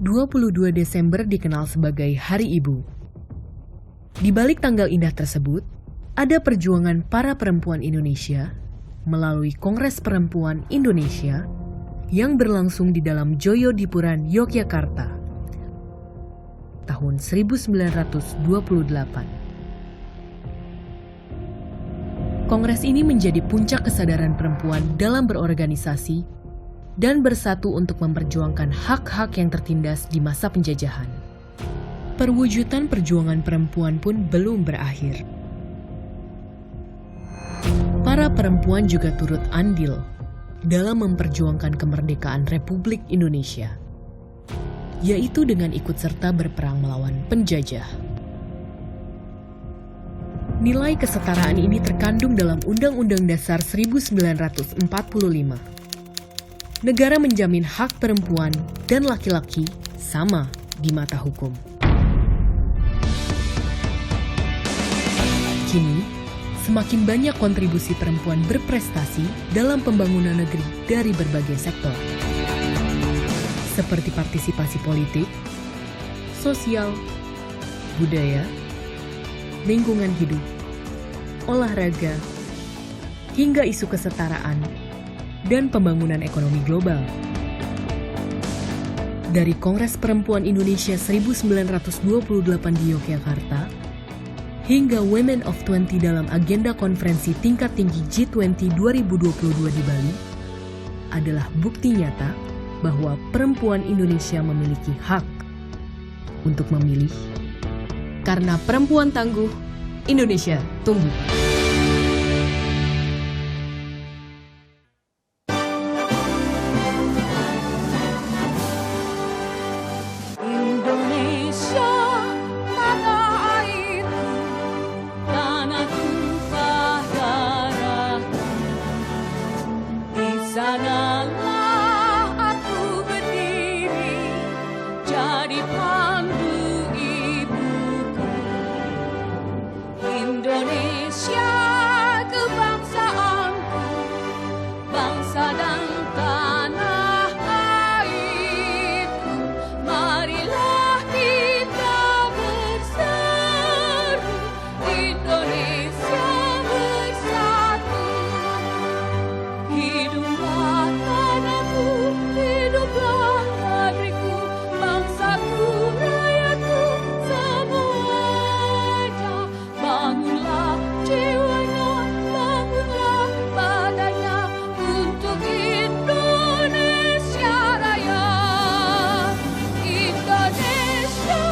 22 Desember dikenal sebagai Hari Ibu. Di balik tanggal indah tersebut, ada perjuangan para perempuan Indonesia melalui Kongres Perempuan Indonesia yang berlangsung di dalam Joyodipuran, Yogyakarta, tahun 1928. Kongres ini menjadi puncak kesadaran perempuan dalam berorganisasi dan bersatu untuk memperjuangkan hak-hak yang tertindas di masa penjajahan. Perwujudan perjuangan perempuan pun belum berakhir. Para perempuan juga turut andil dalam memperjuangkan kemerdekaan Republik Indonesia, yaitu dengan ikut serta berperang melawan penjajah. Nilai kesetaraan ini terkandung dalam Undang-Undang Dasar 1945. Negara menjamin hak perempuan dan laki-laki sama di mata hukum. Kini, semakin banyak kontribusi perempuan berprestasi dalam pembangunan negeri dari berbagai sektor, seperti partisipasi politik, sosial, budaya, lingkungan hidup, olahraga, hingga isu kesetaraan dan pembangunan ekonomi global. Dari Kongres Perempuan Indonesia 1928 di Yogyakarta, hingga Women of 20 dalam agenda konferensi tingkat tinggi G20 2022 di Bali, adalah bukti nyata bahwa perempuan Indonesia memiliki hak untuk memilih. Karena perempuan tangguh, Indonesia tumbuh. Indonesia, tanah airku, tanah tumpah darahku. Di sanalah aku berdiri, jadi pandu ibuku. Indonesia kebangsaanku, bangsa dan tanah airku. Marilah kita berseru, Indonesia bersatu. Hiduplah tanahku, hiduplah negeriku, bangsaku, rakyatku semuanya. Bangunlah jiwanya, bangunlah badannya untuk Indonesia Raya. Indonesia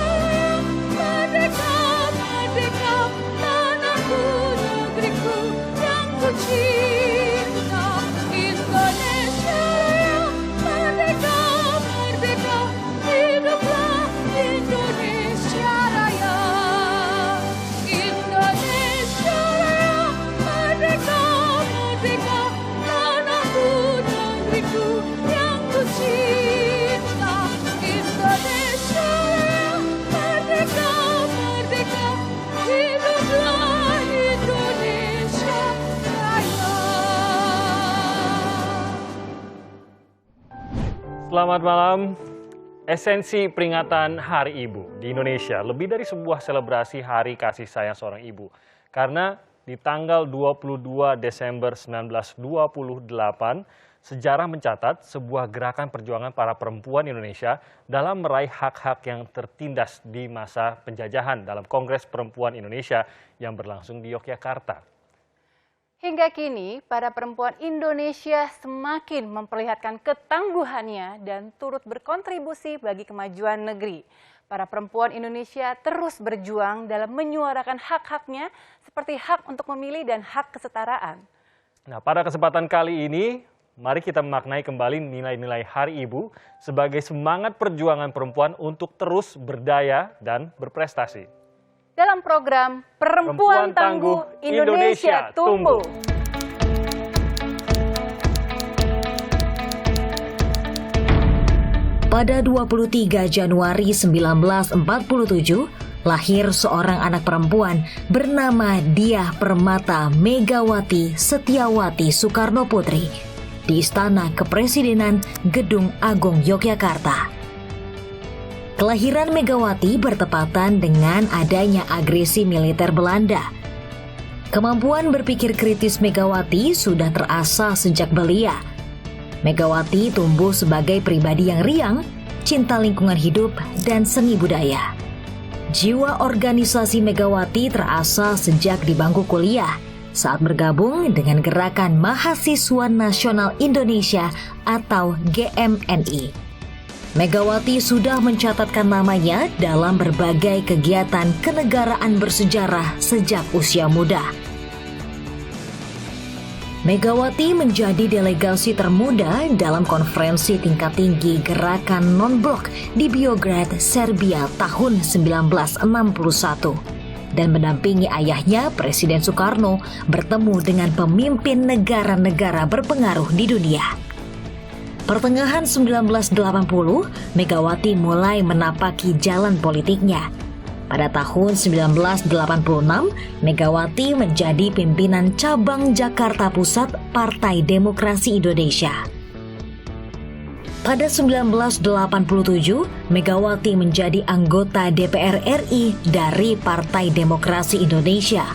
merdeka, merdeka, tanahku, negeriku yang ku cinta. Indonesia Raya, merdeka, merdeka, hiduplah Indonesia Raya. Indonesia Raya, merdeka, merdeka, tanahku, negeriku yang ku cinta. Indonesia Raya, merdeka, merdeka, hiduplah Indonesia Raya. Selamat malam. Esensi peringatan Hari Ibu di Indonesia lebih dari sebuah selebrasi hari kasih sayang seorang ibu. Karena di tanggal 22 Desember 1928, sejarah mencatat sebuah gerakan perjuangan para perempuan Indonesia dalam meraih hak-hak yang tertindas di masa penjajahan dalam Kongres Perempuan Indonesia yang berlangsung di Yogyakarta. Hingga kini, para perempuan Indonesia semakin memperlihatkan ketangguhannya dan turut berkontribusi bagi kemajuan negeri. Para perempuan Indonesia terus berjuang dalam menyuarakan hak-haknya seperti hak untuk memilih dan hak kesetaraan. Nah, pada kesempatan kali ini, mari kita memaknai kembali nilai-nilai Hari Ibu sebagai semangat perjuangan perempuan untuk terus berdaya dan berprestasi. Dalam program Perempuan Tangguh Indonesia Tumbuh. Pada 23 Januari 1947, lahir seorang anak perempuan bernama Diah Permata Megawati Setiawati Soekarno Putri di Istana Kepresidenan Gedung Agung Yogyakarta. Kelahiran Megawati bertepatan dengan adanya agresi militer Belanda. Kemampuan berpikir kritis Megawati sudah terasah sejak belia. Megawati tumbuh sebagai pribadi yang riang, cinta lingkungan hidup, dan seni budaya. Jiwa organisasi Megawati terasah sejak di bangku kuliah saat bergabung dengan Gerakan Mahasiswa Nasional Indonesia atau GMNI. Megawati sudah mencatatkan namanya dalam berbagai kegiatan kenegaraan bersejarah sejak usia muda. Megawati menjadi delegasi termuda dalam konferensi tingkat tinggi Gerakan Non-Blok di Beograd, Serbia tahun 1961 dan mendampingi ayahnya Presiden Soekarno bertemu dengan pemimpin negara-negara berpengaruh di dunia. Pertengahan 1980, Megawati mulai menapaki jalan politiknya. Pada tahun 1986, Megawati menjadi pimpinan cabang Jakarta Pusat Partai Demokrasi Indonesia. Pada 1987, Megawati menjadi anggota DPR RI dari Partai Demokrasi Indonesia.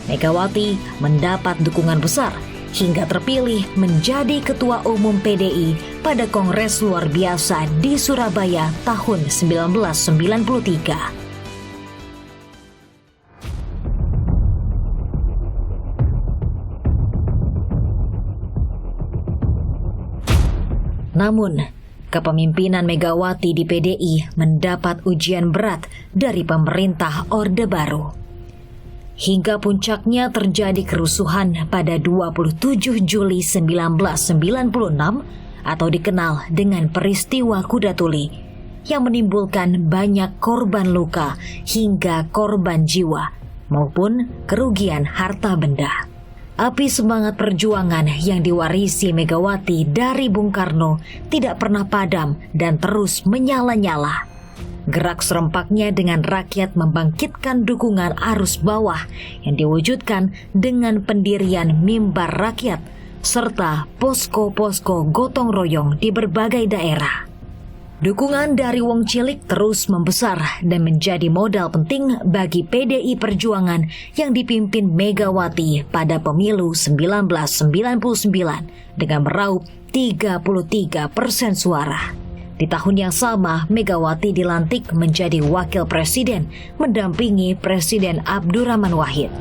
Megawati mendapat dukungan besar hingga terpilih menjadi Ketua Umum PDI pada Kongres Luar Biasa di Surabaya tahun 1993. Namun, kepemimpinan Megawati di PDI mendapat ujian berat dari pemerintah Orde Baru. Hingga puncaknya terjadi kerusuhan pada 27 Juli 1996 atau dikenal dengan peristiwa Kuda Tuli yang menimbulkan banyak korban luka hingga korban jiwa maupun kerugian harta benda. Api semangat perjuangan yang diwarisi Megawati dari Bung Karno tidak pernah padam dan terus menyala-nyala. Gerak serempaknya dengan rakyat membangkitkan dukungan arus bawah yang diwujudkan dengan pendirian mimbar rakyat serta posko-posko gotong royong di berbagai daerah. Dukungan dari wong cilik terus membesar dan menjadi modal penting bagi PDI Perjuangan yang dipimpin Megawati pada pemilu 1999 dengan meraup 33% suara. Di tahun yang sama, Megawati dilantik menjadi wakil presiden, mendampingi Presiden Abdurrahman Wahid.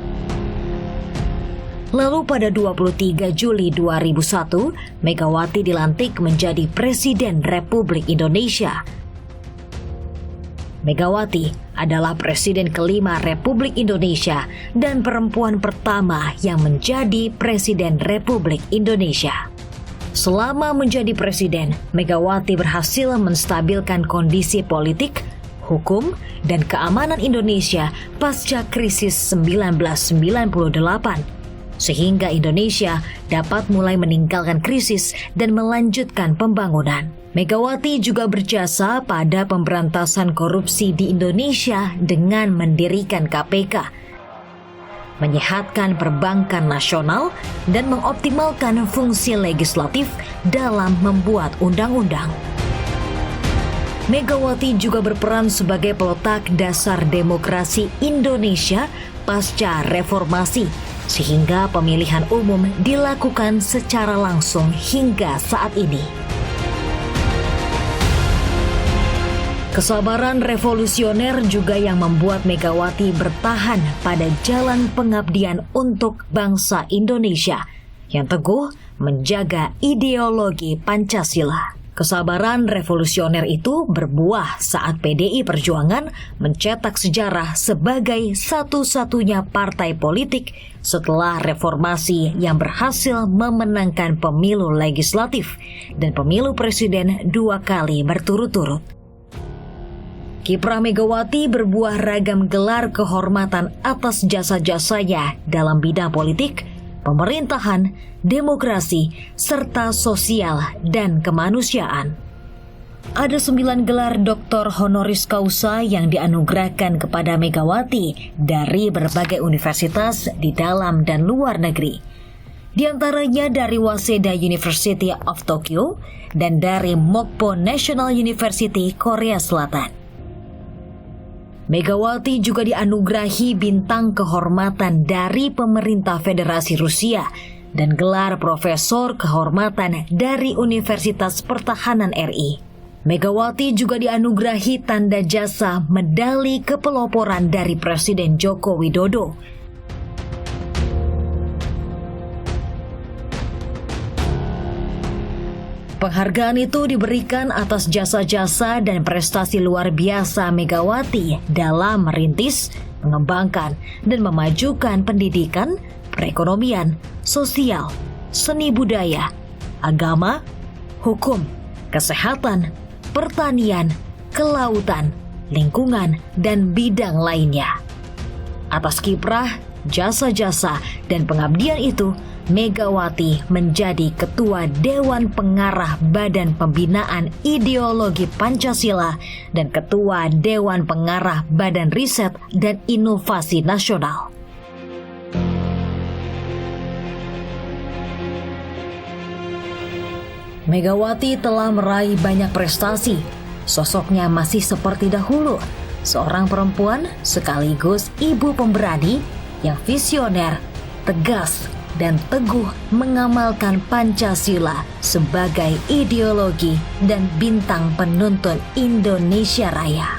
Lalu pada 23 Juli 2001, Megawati dilantik menjadi Presiden Republik Indonesia. Megawati adalah Presiden kelima Republik Indonesia dan perempuan pertama yang menjadi Presiden Republik Indonesia. Selama menjadi presiden, Megawati berhasil menstabilkan kondisi politik, hukum, dan keamanan Indonesia pasca krisis 1998, sehingga Indonesia dapat mulai meninggalkan krisis dan melanjutkan pembangunan. Megawati juga berjasa pada pemberantasan korupsi di Indonesia dengan mendirikan KPK, menyehatkan perbankan nasional, dan mengoptimalkan fungsi legislatif dalam membuat undang-undang. Megawati juga berperan sebagai peletak dasar demokrasi Indonesia pasca reformasi, sehingga pemilihan umum dilakukan secara langsung hingga saat ini. Kesabaran revolusioner juga yang membuat Megawati bertahan pada jalan pengabdian untuk bangsa Indonesia yang teguh menjaga ideologi Pancasila. Kesabaran revolusioner itu berbuah saat PDI Perjuangan mencetak sejarah sebagai satu-satunya partai politik setelah reformasi yang berhasil memenangkan pemilu legislatif dan pemilu presiden 2 kali berturut-turut. Kiprah Megawati berbuah ragam gelar kehormatan atas jasa-jasanya dalam bidang politik, pemerintahan, demokrasi, serta sosial dan kemanusiaan. Ada 9 gelar doktor honoris causa yang dianugerahkan kepada Megawati dari berbagai universitas di dalam dan luar negeri. Di antaranya dari Waseda University of Tokyo dan dari Mokpo National University Korea Selatan. Megawati juga dianugerahi bintang kehormatan dari pemerintah Federasi Rusia dan gelar Profesor Kehormatan dari Universitas Pertahanan RI. Megawati juga dianugerahi tanda jasa medali kepeloporan dari Presiden Joko Widodo. Penghargaan itu diberikan atas jasa-jasa dan prestasi luar biasa Megawati dalam merintis, mengembangkan, dan memajukan pendidikan, perekonomian, sosial, seni budaya, agama, hukum, kesehatan, pertanian, kelautan, lingkungan, dan bidang lainnya. Atas kiprah, jasa-jasa, dan pengabdian itu, Megawati menjadi Ketua Dewan Pengarah Badan Pembinaan Ideologi Pancasila dan Ketua Dewan Pengarah Badan Riset dan Inovasi Nasional. Megawati telah meraih banyak prestasi. Sosoknya masih seperti dahulu, seorang perempuan sekaligus ibu pemberani yang visioner, tegas, dan teguh mengamalkan Pancasila sebagai ideologi dan bintang penuntun Indonesia Raya.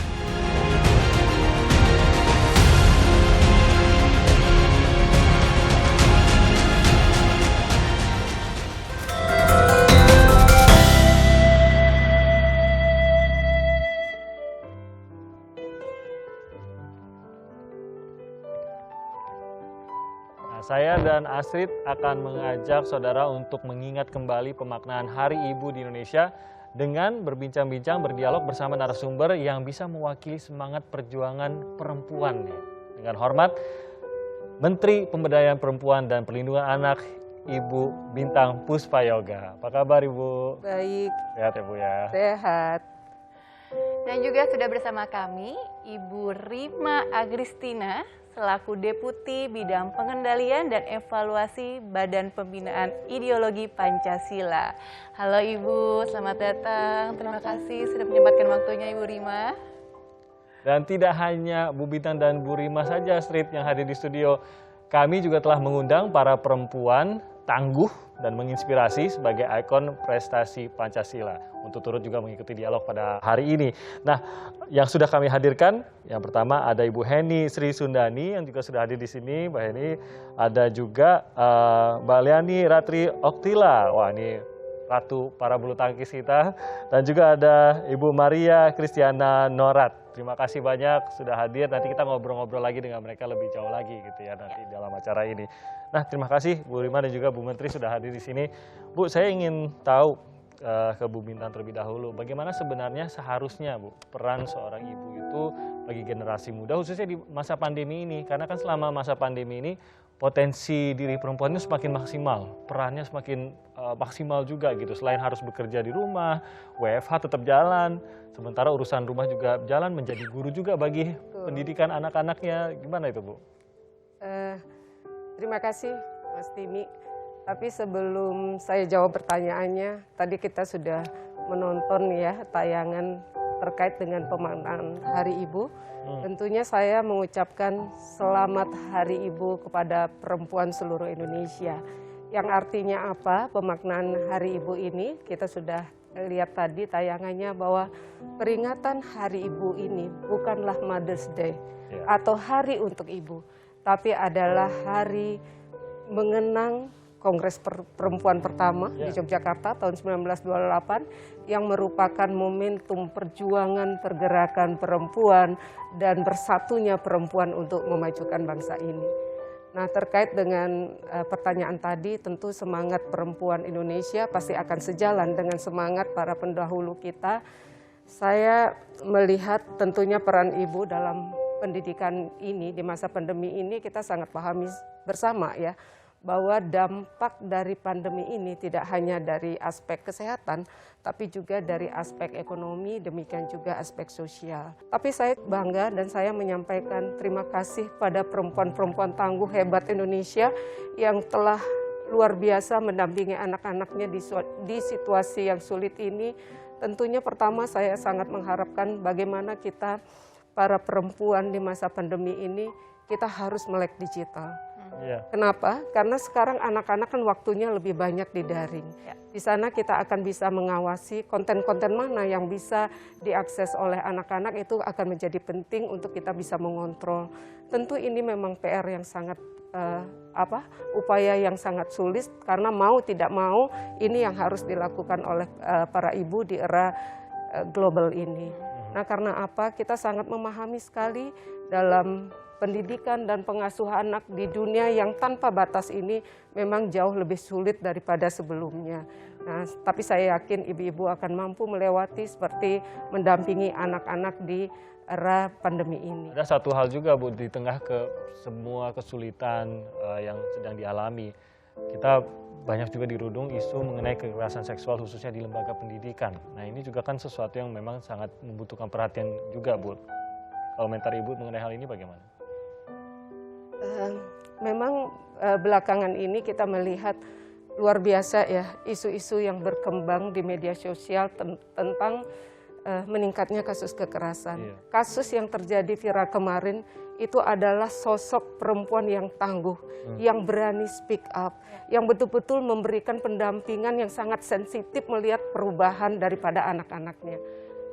Saya dan Astrid akan mengajak saudara untuk mengingat kembali pemaknaan Hari Ibu di Indonesia dengan berbincang-bincang, berdialog bersama narasumber yang bisa mewakili semangat perjuangan perempuan. Dengan hormat, Menteri Pemberdayaan Perempuan dan Perlindungan Anak, Ibu Bintang Puspayoga. Apa kabar Ibu? Baik. Sehat ya Bu ya? Sehat. Dan juga sudah bersama kami Ibu Rima Agristina selaku Deputi Bidang Pengendalian dan Evaluasi Badan Pembinaan Ideologi Pancasila. Halo Ibu, selamat datang. Terima kasih sudah menyempatkan waktunya Ibu Rima. Dan tidak hanya Bu Bintang dan Bu Rima saja Astrid yang hadir di studio. Kami juga telah mengundang para perempuan tangguh dan menginspirasi sebagai ikon prestasi Pancasila untuk turut juga mengikuti dialog pada hari ini. Nah, yang sudah kami hadirkan, yang pertama ada Ibu Heni Sri Sundani yang juga sudah hadir di sini. Mbak Heni, ada juga Mbak Liani Ratri Oktila. Wah, ini ratu para bulu tangkis kita. Dan juga ada Ibu Maria Kristiana Norat. Terima kasih banyak sudah hadir. Nanti kita ngobrol-ngobrol lagi dengan mereka lebih jauh lagi gitu ya nanti dalam acara ini. Nah, terima kasih Bu Rima dan juga Bu Menteri sudah hadir di sini. Bu, saya ingin tahu ke Bu Bintang terlebih dahulu, bagaimana sebenarnya seharusnya Bu peran seorang ibu itu bagi generasi muda khususnya di masa pandemi ini, karena kan selama masa pandemi ini potensi diri perempuan itu semakin maksimal, perannya semakin maksimal juga gitu. Selain harus bekerja di rumah, WFH tetap jalan, sementara urusan rumah juga jalan, menjadi guru juga bagi pendidikan anak-anaknya. Gimana itu Bu? Terima kasih Mas Timi. Tapi sebelum saya jawab pertanyaannya, tadi kita sudah menonton ya tayangan terkait dengan pemaknaan Hari Ibu. Tentunya saya mengucapkan selamat Hari Ibu kepada perempuan seluruh Indonesia. Yang artinya apa pemaknaan Hari Ibu ini? Kita sudah lihat tadi tayangannya bahwa peringatan Hari Ibu ini bukanlah Mother's Day atau hari untuk ibu, tapi adalah hari mengenang Kongres Perempuan pertama di Yogyakarta tahun 1928 yang merupakan momentum perjuangan pergerakan perempuan dan bersatunya perempuan untuk memajukan bangsa ini. Nah, terkait dengan pertanyaan tadi, tentu semangat perempuan Indonesia pasti akan sejalan dengan semangat para pendahulu kita. Saya melihat tentunya peran ibu dalam pendidikan ini di masa pandemi ini kita sangat pahami bersama ya, bahwa dampak dari pandemi ini tidak hanya dari aspek kesehatan, tapi juga dari aspek ekonomi, demikian juga aspek sosial. Tapi saya bangga dan saya menyampaikan terima kasih pada perempuan-perempuan tangguh hebat Indonesia yang telah luar biasa mendampingi anak-anaknya di situasi yang sulit ini. Tentunya pertama saya sangat mengharapkan bagaimana kita para perempuan di masa pandemi ini kita harus melek digital. Iya. Kenapa? Karena sekarang anak-anak kan waktunya lebih banyak di daring. Di sana kita akan bisa mengawasi konten-konten mana yang bisa diakses oleh anak-anak, itu akan menjadi penting untuk kita bisa mengontrol. Tentu ini memang PR yang sangat upaya yang sangat sulit, karena mau tidak mau ini yang harus dilakukan oleh para ibu di era global ini. Nah, karena apa? Kita sangat memahami sekali dalam pendidikan dan pengasuhan anak di dunia yang tanpa batas ini memang jauh lebih sulit daripada sebelumnya. Nah, tapi saya yakin ibu-ibu akan mampu melewati seperti mendampingi anak-anak di era pandemi ini. Ada satu hal juga Bu, di tengah semua kesulitan yang sedang dialami, kita banyak juga dirudung isu mengenai kekerasan seksual khususnya di lembaga pendidikan. Nah, ini juga kan sesuatu yang memang sangat membutuhkan perhatian juga Bu. Komentar Ibu mengenai hal ini bagaimana? Memang belakangan ini kita melihat luar biasa ya isu-isu yang berkembang di media sosial tentang meningkatnya kasus kekerasan. Iya. Kasus yang terjadi viral kemarin itu adalah sosok perempuan yang tangguh, yang berani speak up, yang betul-betul memberikan pendampingan yang sangat sensitif melihat perubahan daripada anak-anaknya.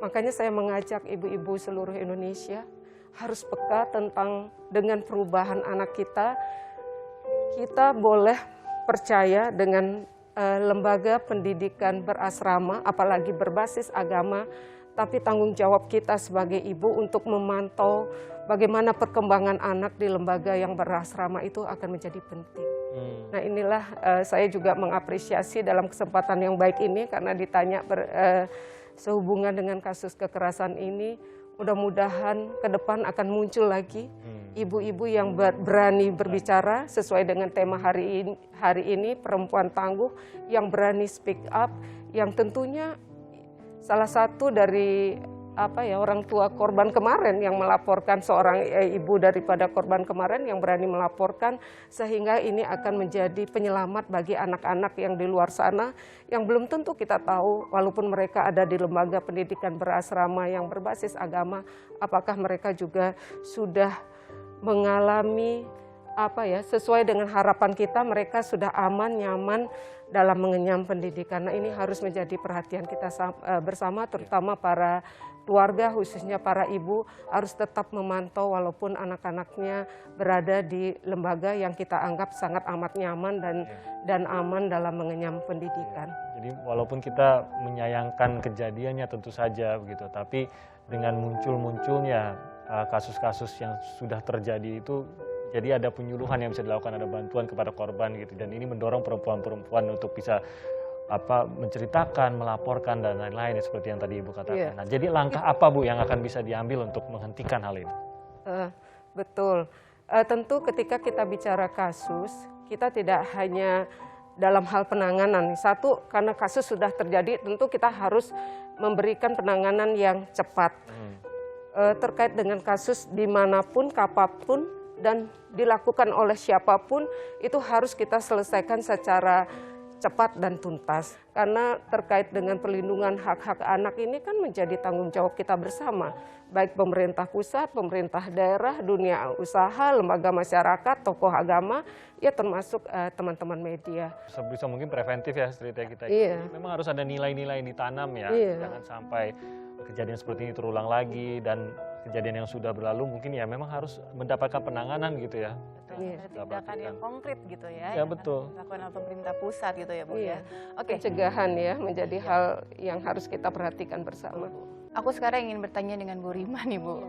Makanya saya mengajak ibu-ibu seluruh Indonesia harus peka dengan perubahan anak kita. Kita boleh percaya dengan lembaga pendidikan berasrama, apalagi berbasis agama, tapi tanggung jawab kita sebagai ibu untuk memantau bagaimana perkembangan anak di lembaga yang berasrama itu akan menjadi penting. Nah, inilah saya juga mengapresiasi dalam kesempatan yang baik ini karena ditanya sehubungan dengan kasus kekerasan ini. Mudah-mudahan ke depan akan muncul lagi ibu-ibu yang berani berbicara sesuai dengan tema hari ini, perempuan tangguh yang berani speak up, yang tentunya salah satu dari orang tua korban kemarin yang melaporkan, seorang ibu daripada korban kemarin yang berani melaporkan, sehingga ini akan menjadi penyelamat bagi anak-anak yang di luar sana yang belum tentu kita tahu walaupun mereka ada di lembaga pendidikan berasrama yang berbasis agama, apakah mereka juga sudah mengalami sesuai dengan harapan kita mereka sudah aman, nyaman dalam mengenyam pendidikan. Nah, ini harus menjadi perhatian kita bersama, terutama para keluarga, khususnya para ibu harus tetap memantau walaupun anak-anaknya berada di lembaga yang kita anggap sangat amat nyaman dan aman dalam mengenyam pendidikan. Jadi walaupun kita menyayangkan kejadiannya tentu saja begitu, tapi dengan munculnya kasus-kasus yang sudah terjadi itu, jadi ada penyuluhan yang bisa dilakukan, ada bantuan kepada korban gitu, dan ini mendorong perempuan-perempuan untuk bisa menceritakan, melaporkan dan lain-lain seperti yang tadi Ibu katakan. Iya. Nah, jadi langkah apa Bu yang akan bisa diambil untuk menghentikan hal ini? Betul. Tentu ketika kita bicara kasus, kita tidak hanya dalam hal penanganan. Satu, karena kasus sudah terjadi, tentu kita harus memberikan penanganan yang cepat. Terkait dengan kasus dimanapun, kapanpun, dan dilakukan oleh siapapun, itu harus kita selesaikan secara cepat dan tuntas. Karena terkait dengan perlindungan hak-hak anak ini kan menjadi tanggung jawab kita bersama. Baik pemerintah pusat, pemerintah daerah, dunia usaha, lembaga masyarakat, tokoh agama, ya termasuk teman-teman media. Sebisa mungkin preventif ya cerita kita. Iya. Memang harus ada nilai-nilai yang ditanam ya. Iya. Jangan sampai kejadian seperti ini terulang lagi, dan kejadian yang sudah berlalu mungkin ya memang harus mendapatkan penanganan gitu ya. Ada tindakan yang konkret gitu ya. Ya, yang betul. akan dilakukan oleh pemerintah pusat gitu ya Bu Iya. ya. Oke. Pencegahan ya menjadi hal yang harus kita perhatikan bersama. Aku sekarang ingin bertanya dengan Bu Rima nih Bu.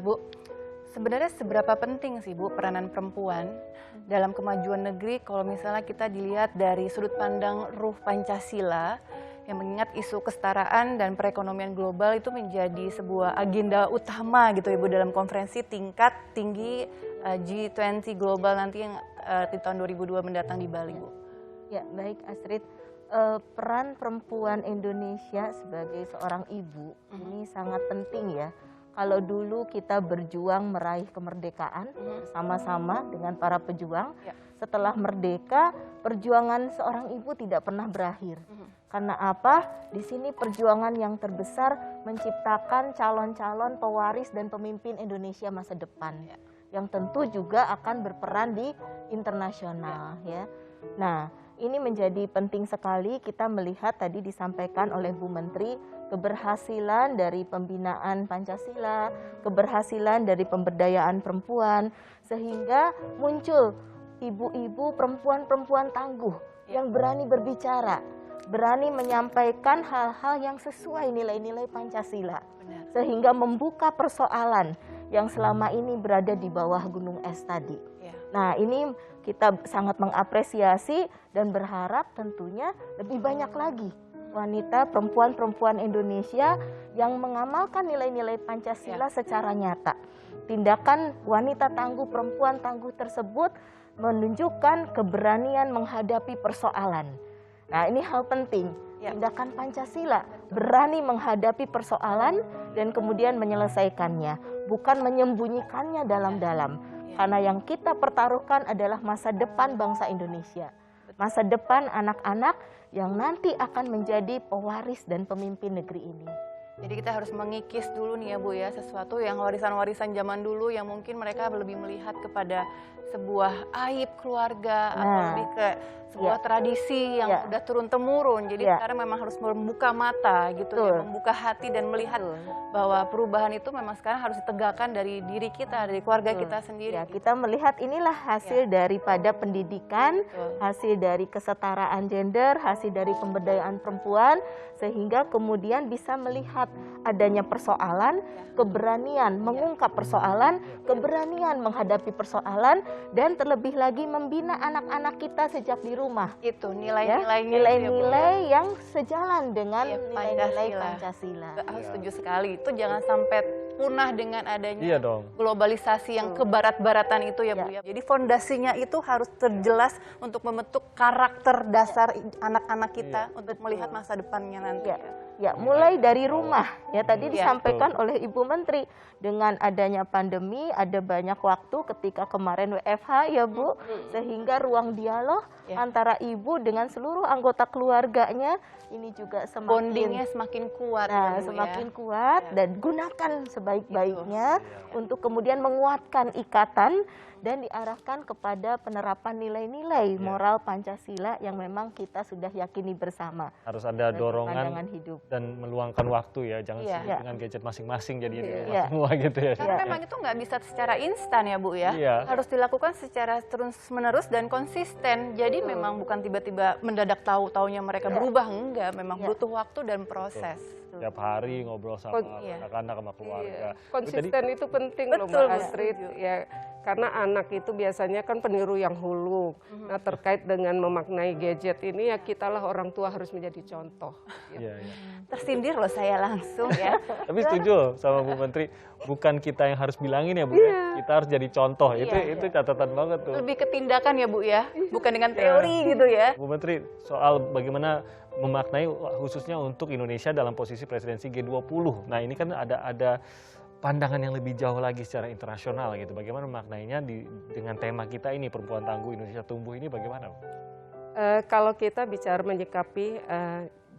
Bu, sebenarnya seberapa penting sih Bu peranan perempuan dalam kemajuan negeri kalau misalnya kita dilihat dari sudut pandang ruh Pancasila yang mengingat isu kesetaraan dan perekonomian global itu menjadi sebuah agenda utama gitu Ibu dalam konferensi tingkat tinggi G20 global nanti yang di tahun 2002 mendatang di Bali Bu. Ya, baik Astrid. Peran perempuan Indonesia sebagai seorang ibu ini sangat penting ya. Kalau dulu kita berjuang meraih kemerdekaan bersama-sama dengan para pejuang, setelah merdeka, perjuangan seorang ibu tidak pernah berakhir. Karena apa? Di sini perjuangan yang terbesar menciptakan calon-calon pewaris dan pemimpin Indonesia masa depan, yang tentu juga akan berperan di internasional, ya. Nah, ini menjadi penting sekali kita melihat tadi disampaikan oleh Bu Menteri, keberhasilan dari pembinaan Pancasila, keberhasilan dari pemberdayaan perempuan, sehingga muncul ibu-ibu, perempuan-perempuan tangguh yang berani berbicara, berani menyampaikan hal-hal yang sesuai nilai-nilai Pancasila. Benar. Sehingga membuka persoalan yang selama ini berada di bawah gunung es tadi. Ya. Nah, ini kita sangat mengapresiasi dan berharap tentunya lebih banyak lagi wanita, perempuan-perempuan Indonesia yang mengamalkan nilai-nilai Pancasila secara nyata. Tindakan wanita tangguh, perempuan tangguh tersebut menunjukkan keberanian menghadapi persoalan. Nah, ini hal penting. Tindakan Pancasila berani menghadapi persoalan dan kemudian menyelesaikannya, bukan menyembunyikannya dalam-dalam. Karena yang kita pertaruhkan adalah masa depan bangsa Indonesia. Masa depan anak-anak yang nanti akan menjadi pewaris dan pemimpin negeri ini. Jadi kita harus mengikis dulu nih ya Bu ya, sesuatu yang warisan-warisan zaman dulu yang mungkin mereka lebih melihat kepada sebuah aib keluarga atau lebih ke sebuah tradisi yang udah turun-temurun. Jadi sekarang memang harus membuka mata gitu ya, membuka hati dan melihat bahwa perubahan itu memang sekarang harus ditegakkan dari diri kita, dari keluarga kita sendiri. Ya, kita melihat inilah hasil daripada pendidikan, hasil dari kesetaraan gender, hasil dari pemberdayaan perempuan, sehingga kemudian bisa melihat adanya persoalan, keberanian mengungkap persoalan, keberanian menghadapi persoalan, dan terlebih lagi membina anak-anak kita sejak di rumah. Itu nilai-nilainya, nilai-nilai yang sejalan dengan nilai-nilai Pancasila. Harus setuju sekali. Itu jangan sampai punah dengan adanya globalisasi yang kebarat-baratan itu ya Bu ya. Jadi fondasinya itu harus terjelas untuk membentuk karakter dasar anak-anak kita untuk melihat masa depannya nanti. Ya, mulai dari rumah. Ya, tadi disampaikan oleh Ibu Menteri, dengan adanya pandemi ada banyak waktu ketika kemarin WFH ya Bu, sehingga ruang dialog antara ibu dengan seluruh anggota keluarganya ini juga semakin bondingnya semakin kuat. Nah, semakin kuat dan gunakan sebaik-baiknya untuk kemudian menguatkan ikatan dan diarahkan kepada penerapan nilai-nilai moral Pancasila yang memang kita sudah yakini bersama. Harus ada dorongan hidup dan meluangkan waktu ya, jangan sibuk dengan gadget masing-masing jadi di rumah semua gitu ya. Karena memang itu nggak bisa secara instan ya Bu ya, harus dilakukan secara terus-menerus dan konsisten. Jadi memang bukan tiba-tiba mendadak tahu-taunya mereka berubah, enggak, memang butuh waktu dan proses. Tiap hari ngobrol sama anak-anak, sama keluarga. Konsisten itu penting loh Mbak Astrid. Ya, karena anak itu biasanya kan peniru yang hulu. Nah, terkait dengan memaknai gadget ini ya kitalah orang tua harus menjadi contoh. Tersindir loh saya langsung ya. Tapi setuju sama Bu Menteri, bukan kita yang harus bilangin ya Bu ya, kita harus jadi contoh. Itu catatan banget tuh. Lebih ke tindakan ya Bu ya, bukan dengan teori gitu ya. Bu Menteri, soal bagaimana memaknai khususnya untuk Indonesia dalam posisi presidensi G20. Nah, ini kan ada pandangan yang lebih jauh lagi secara internasional gitu. Bagaimana memaknainya dengan tema kita ini, Perempuan Tangguh Indonesia Tumbuh ini bagaimana? Kalau kita bicara menyikapi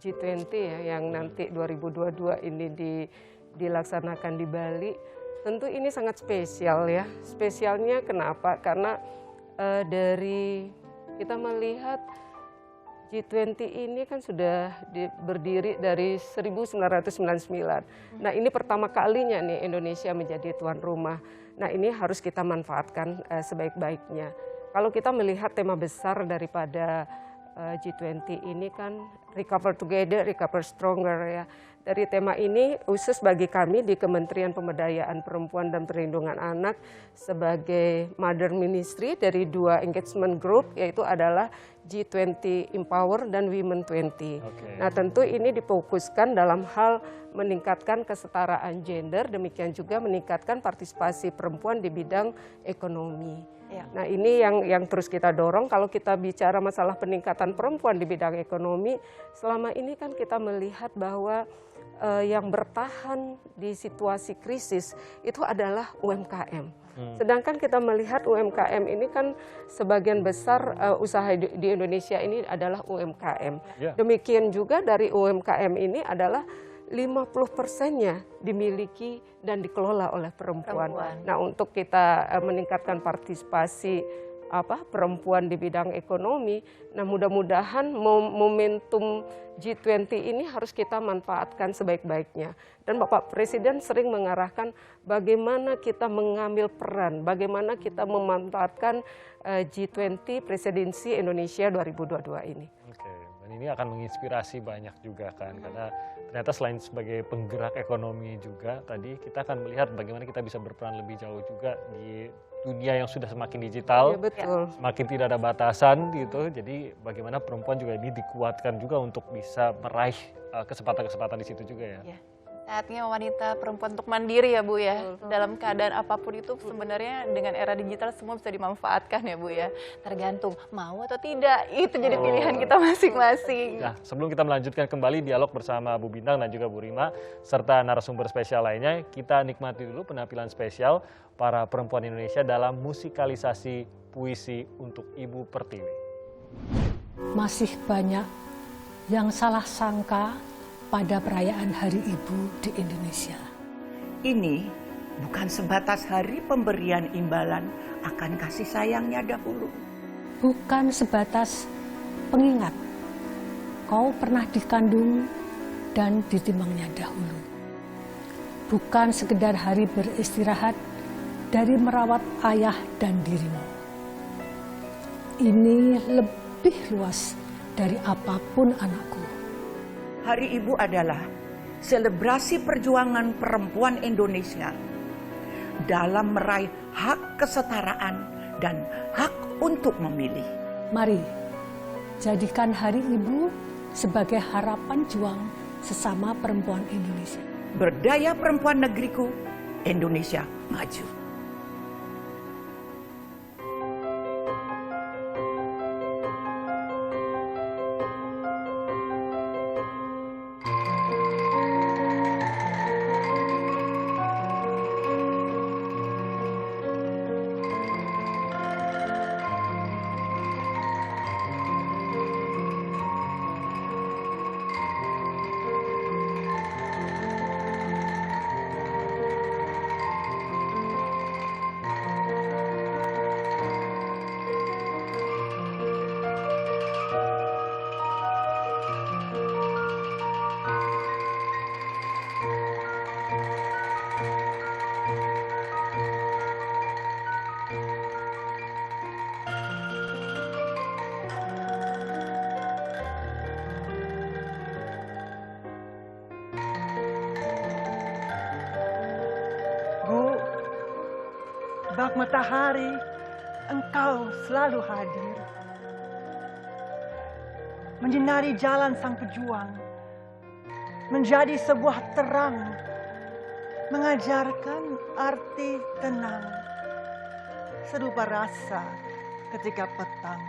G20 ya, yang nanti 2022 ini dilaksanakan di Bali, tentu ini sangat spesial ya. Spesialnya kenapa? Karena dari kita melihat G20 ini kan sudah berdiri dari 1999. Nah, ini pertama kalinya nih Indonesia menjadi tuan rumah. Nah, ini harus kita manfaatkan sebaik-baiknya. Kalau kita melihat tema besar daripada G20 ini kan Recover Together, Recover Stronger ya. Dari tema ini khusus bagi kami di Kementerian Pemberdayaan Perempuan dan Perlindungan Anak sebagai Mother Ministry dari dua engagement group, yaitu adalah G20 Empower dan Women 20. Nah, tentu ini difokuskan dalam hal meningkatkan kesetaraan gender, demikian juga meningkatkan partisipasi perempuan di bidang ekonomi. Nah, ini yang terus kita dorong. Kalau kita bicara masalah peningkatan perempuan di bidang ekonomi, selama ini kan kita melihat bahwa yang bertahan di situasi krisis itu adalah UMKM. Sedangkan kita melihat UMKM ini kan sebagian besar usaha di Indonesia ini adalah UMKM. Demikian juga dari UMKM ini adalah 50%-nya dimiliki dan dikelola oleh perempuan. Nah, untuk kita meningkatkan partisipasi perempuan di bidang ekonomi, nah mudah-mudahan momentum G20 ini harus kita manfaatkan sebaik-baiknya. Dan Bapak Presiden sering mengarahkan bagaimana kita mengambil peran, bagaimana kita memanfaatkan G20 Presidensi Indonesia 2022 ini. Oke, dan ini akan menginspirasi banyak juga kan, karena ternyata selain sebagai penggerak ekonomi juga, tadi kita akan melihat bagaimana kita bisa berperan lebih jauh juga di dunia yang sudah semakin digital, semakin tidak ada batasan gitu. Jadi bagaimana perempuan juga ini dikuatkan juga untuk bisa meraih kesempatan-kesempatan di situ juga ya. Saatnya wanita perempuan untuk mandiri ya Bu ya. Dalam keadaan apapun itu sebenarnya dengan era digital semua bisa dimanfaatkan ya Bu ya. Tergantung mau atau tidak, itu jadi pilihan kita masing-masing. Nah, sebelum kita melanjutkan kembali dialog bersama Bu Bintang dan juga Bu Rima serta narasumber spesial lainnya, kita nikmati dulu penampilan spesial para perempuan Indonesia dalam musikalisasi puisi untuk Ibu Pertiwi. Masih banyak yang salah sangka pada perayaan Hari Ibu di Indonesia. Ini bukan sebatas hari pemberian imbalan akan kasih sayangnya dahulu. Bukan sebatas pengingat kau pernah dikandung dan ditimangnya dahulu. Bukan sekedar hari beristirahat dari merawat ayah dan dirimu. Ini lebih luas dari apapun anakku. Hari Ibu adalah selebrasi perjuangan perempuan Indonesia dalam meraih hak kesetaraan dan hak untuk memilih. Mari, jadikan Hari Ibu sebagai harapan juang sesama perempuan Indonesia. Berdaya perempuan negeriku, Indonesia maju. Bak matahari, engkau selalu hadir. Menyinari jalan sang pejuang, menjadi sebuah terang, mengajarkan arti tenang, serupa rasa ketika petang.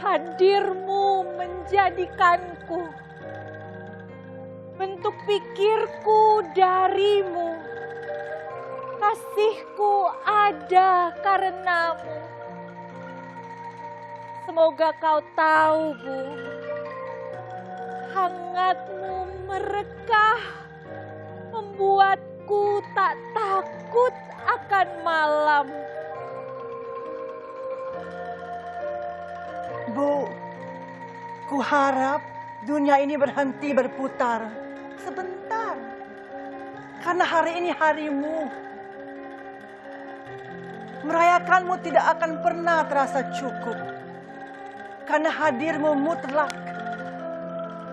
Hadirmu menjadikanku, bentuk pikirku darimu, kasihku ada karenamu. Semoga kau tahu, Bu, hangatmu merekah, membuatku tak takut akan malam. Bu, ku harap dunia ini berhenti berputar sebentar. Karena hari ini harimu. Merayakanmu tidak akan pernah terasa cukup. Karena hadirmu mutlak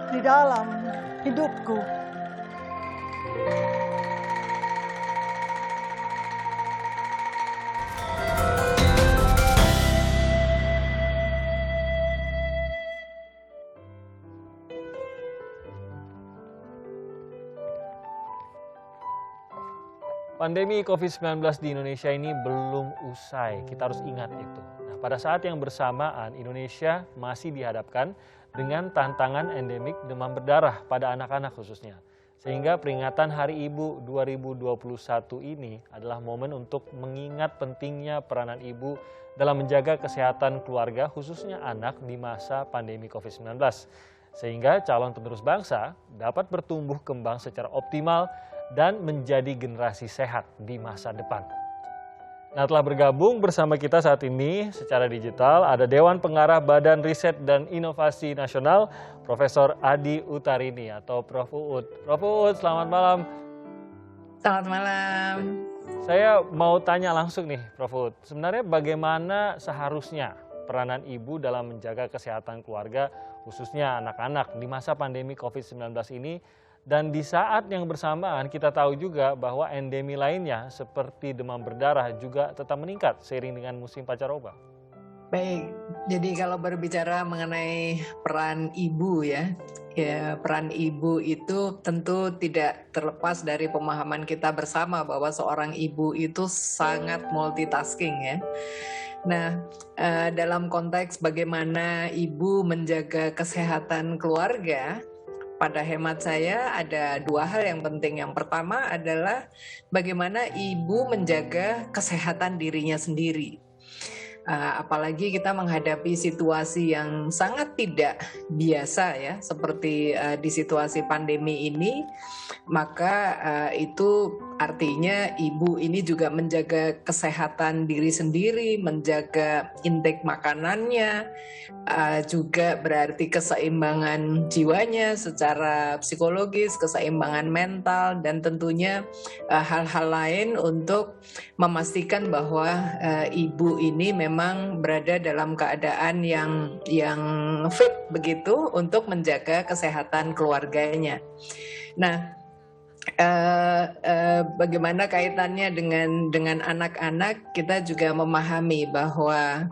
di dalam hidupku. Pandemi COVID-19 di Indonesia ini belum usai, kita harus ingat itu. Nah, pada saat yang bersamaan, Indonesia masih dihadapkan dengan tantangan endemik demam berdarah pada anak-anak khususnya. Sehingga peringatan Hari Ibu 2021 ini adalah momen untuk mengingat pentingnya peranan ibu dalam menjaga kesehatan keluarga khususnya anak di masa pandemi COVID-19. Sehingga calon penerus bangsa dapat bertumbuh kembang secara optimal dan menjadi generasi sehat di masa depan. Nah, telah bergabung bersama kita saat ini secara digital ada Dewan Pengarah Badan Riset dan Inovasi Nasional, Profesor Adi Utarini atau Prof. Uut. Prof. Uut, selamat malam. Selamat malam. Saya mau tanya langsung nih, Prof. Uut. Sebenarnya bagaimana seharusnya peranan ibu dalam menjaga kesehatan keluarga, khususnya anak-anak di masa pandemi COVID-19 ini? Dan di saat yang bersamaan kita tahu juga bahwa endemi lainnya seperti demam berdarah juga tetap meningkat seiring dengan musim pancaroba. Baik, jadi kalau berbicara mengenai peran ibu ya peran ibu itu tentu tidak terlepas dari pemahaman kita bersama bahwa seorang ibu itu sangat multitasking ya. Nah, dalam konteks bagaimana ibu menjaga kesehatan keluarga, pada hemat saya ada dua hal yang penting. Yang pertama adalah bagaimana ibu menjaga kesehatan dirinya sendiri. Apalagi kita menghadapi situasi yang sangat tidak biasa ya, seperti di situasi pandemi ini, maka itu artinya ibu ini juga menjaga kesehatan diri sendiri, menjaga intake makanannya, juga berarti keseimbangan jiwanya secara psikologis, keseimbangan mental, dan tentunya hal-hal lain untuk memastikan bahwa ibu ini memang berada dalam keadaan yang fit begitu untuk menjaga kesehatan keluarganya. Nah, bagaimana kaitannya dengan anak-anak, kita juga memahami bahwa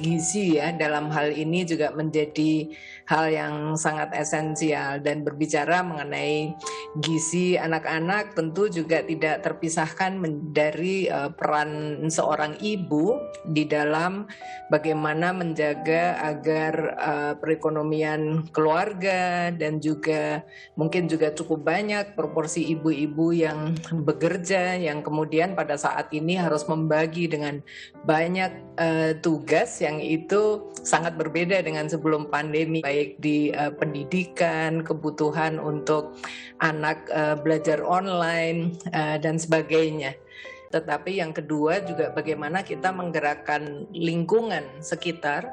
gizi ya dalam hal ini juga menjadi hal yang sangat esensial, dan berbicara mengenai gizi anak-anak tentu juga tidak terpisahkan dari peran seorang ibu di dalam bagaimana menjaga agar perekonomian keluarga, dan juga mungkin juga cukup banyak proporsi ibu-ibu yang bekerja yang kemudian pada saat ini harus membagi dengan banyak tugas yang itu sangat berbeda dengan sebelum pandemi, baik di pendidikan, kebutuhan untuk anak belajar online dan sebagainya. Tetapi yang kedua juga bagaimana kita menggerakkan lingkungan sekitar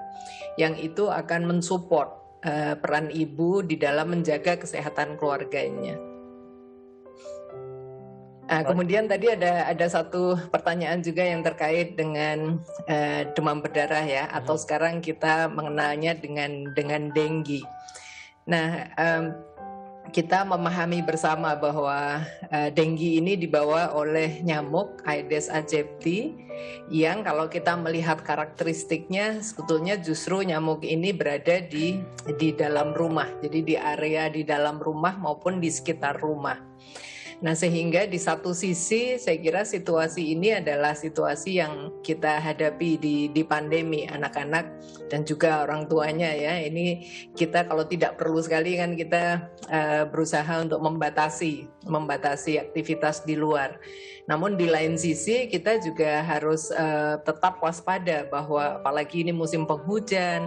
yang itu akan mensupport peran ibu di dalam menjaga kesehatan keluarganya. Kemudian tadi ada satu pertanyaan juga yang terkait dengan demam berdarah ya, atau sekarang kita mengenalnya dengan dengue. Nah, kita memahami bersama bahwa dengue ini dibawa oleh nyamuk Aedes aegypti, yang kalau kita melihat karakteristiknya sebetulnya justru nyamuk ini berada di dalam rumah, jadi di area di dalam rumah maupun di sekitar rumah. Nah, sehingga di satu sisi saya kira situasi ini adalah situasi yang kita hadapi di pandemi, anak-anak dan juga orang tuanya ya. Ini kita kalau tidak perlu sekali kan kita berusaha untuk membatasi aktivitas di luar. Namun di lain sisi kita juga harus tetap waspada bahwa apalagi ini musim penghujan,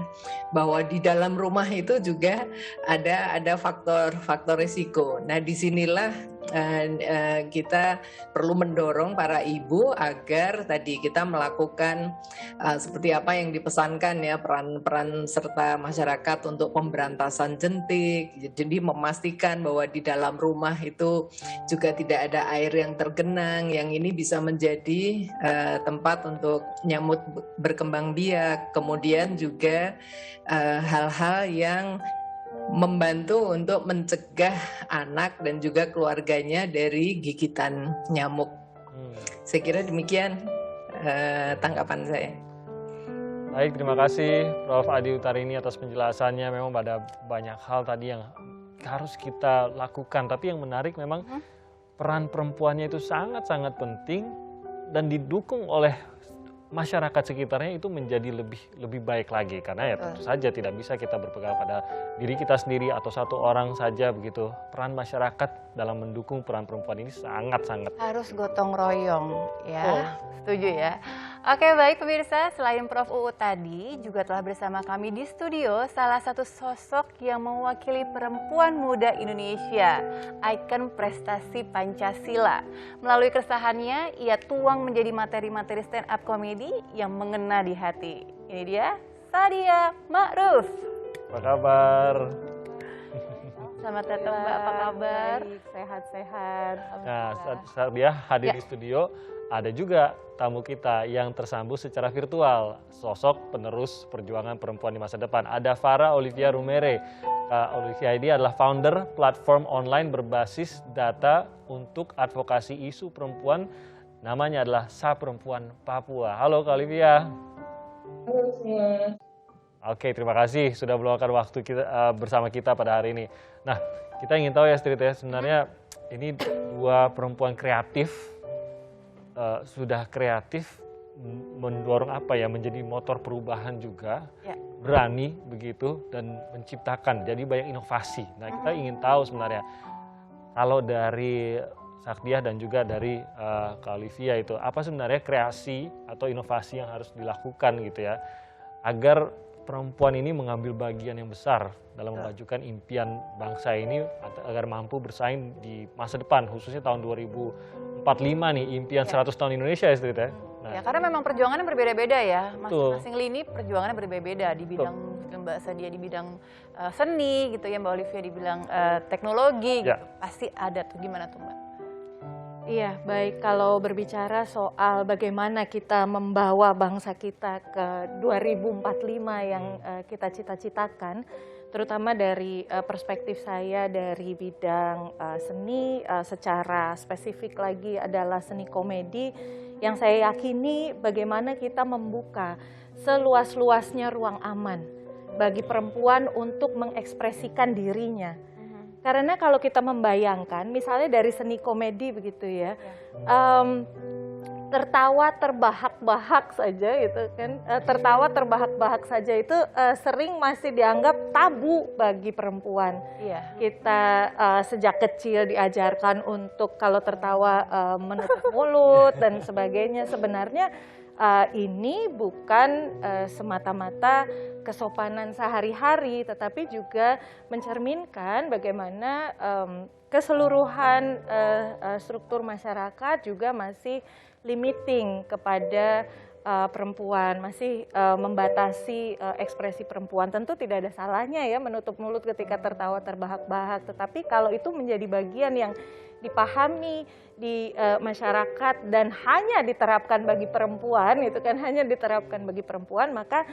bahwa di dalam rumah itu juga ada faktor risiko. Nah, disinilah kita perlu mendorong para ibu agar tadi kita melakukan seperti apa yang dipesankan ya, peran serta masyarakat untuk pemberantasan jentik. Jadi memastikan bahwa di dalam rumah itu juga tidak ada air yang tergenang, yang ini bisa menjadi tempat untuk nyamuk berkembang biak. Kemudian juga hal-hal yang membantu untuk mencegah anak dan juga keluarganya dari gigitan nyamuk. Saya kira demikian tanggapan saya. Baik, terima kasih Prof. Adi Utarini atas penjelasannya. Memang ada banyak hal tadi yang harus kita lakukan. Tapi yang menarik memang peran perempuannya itu sangat-sangat penting dan didukung oleh masyarakat sekitarnya itu menjadi lebih baik lagi, karena ya tentu saja tidak bisa kita berpegang pada diri kita sendiri atau satu orang saja begitu. Peran masyarakat dalam mendukung peran perempuan ini sangat-sangat harus gotong royong ya. Setuju ya. Oke, baik pemirsa, selain Prof. UU tadi juga telah bersama kami di studio salah satu sosok yang mewakili perempuan muda Indonesia, ikon prestasi Pancasila. Melalui keresahannya, ia tuang menjadi materi-materi stand up komedi yang mengena di hati. Ini dia, Sadia Ma'ruf. Apa kabar? Selamat datang Mbak, apa kabar? Baik, sehat-sehat. Nah, saat dia hadir di studio, ada juga tamu kita yang tersambung secara virtual, sosok penerus perjuangan perempuan di masa depan. Ada Farah Olivia Rumere. Olivia ini adalah founder platform online berbasis data untuk advokasi isu perempuan. Namanya adalah Sa Perempuan Papua. Halo Kak Olivia. Halo semua. Oke, terima kasih sudah meluangkan waktu kita bersama kita pada hari ini. Nah, kita ingin tahu ya Street ya, sebenarnya ini dua perempuan kreatif, sudah kreatif mendorong apa ya, menjadi motor perubahan juga, berani begitu dan menciptakan, jadi banyak inovasi. Nah, kita ingin tahu sebenarnya kalau dari Sakdiah dan juga dari Kak Olivia itu, apa sebenarnya kreasi atau inovasi yang harus dilakukan gitu ya, agar perempuan ini mengambil bagian yang besar dalam memajukan impian bangsa ini agar mampu bersaing di masa depan, khususnya tahun 2045 nih, impian 100 tahun Indonesia ya Street ya. Nah, ya, karena memang perjuangannya berbeda-beda ya, masing-masing lini perjuangannya berbeda-beda di bidang Mbak Sadia di bidang seni gitu ya, Mbak Olivia di bidang teknologi gitu. Pasti ada tuh, gimana tuh Mbak? Iya, baik. Kalau berbicara soal bagaimana kita membawa bangsa kita ke 2045 yang kita cita-citakan, terutama dari perspektif saya dari bidang seni, secara spesifik lagi adalah seni komedi, yang saya yakini bagaimana kita membuka seluas-luasnya ruang aman bagi perempuan untuk mengekspresikan dirinya. Karena kalau kita membayangkan, misalnya dari seni komedi begitu ya, tertawa terbahak-bahak saja gitu kan, tertawa terbahak-bahak saja itu sering masih dianggap tabu bagi perempuan. Kita sejak kecil diajarkan untuk kalau tertawa menutup mulut dan sebagainya. Sebenarnya ini bukan semata-mata kesopanan sehari-hari, tetapi juga mencerminkan bagaimana keseluruhan struktur masyarakat juga masih limiting kepada perempuan, masih membatasi ekspresi perempuan. Tentu tidak ada salahnya ya menutup mulut ketika tertawa terbahak-bahak, tetapi kalau itu menjadi bagian yang dipahami di masyarakat dan hanya diterapkan bagi perempuan, itu kan hanya diterapkan bagi perempuan, maka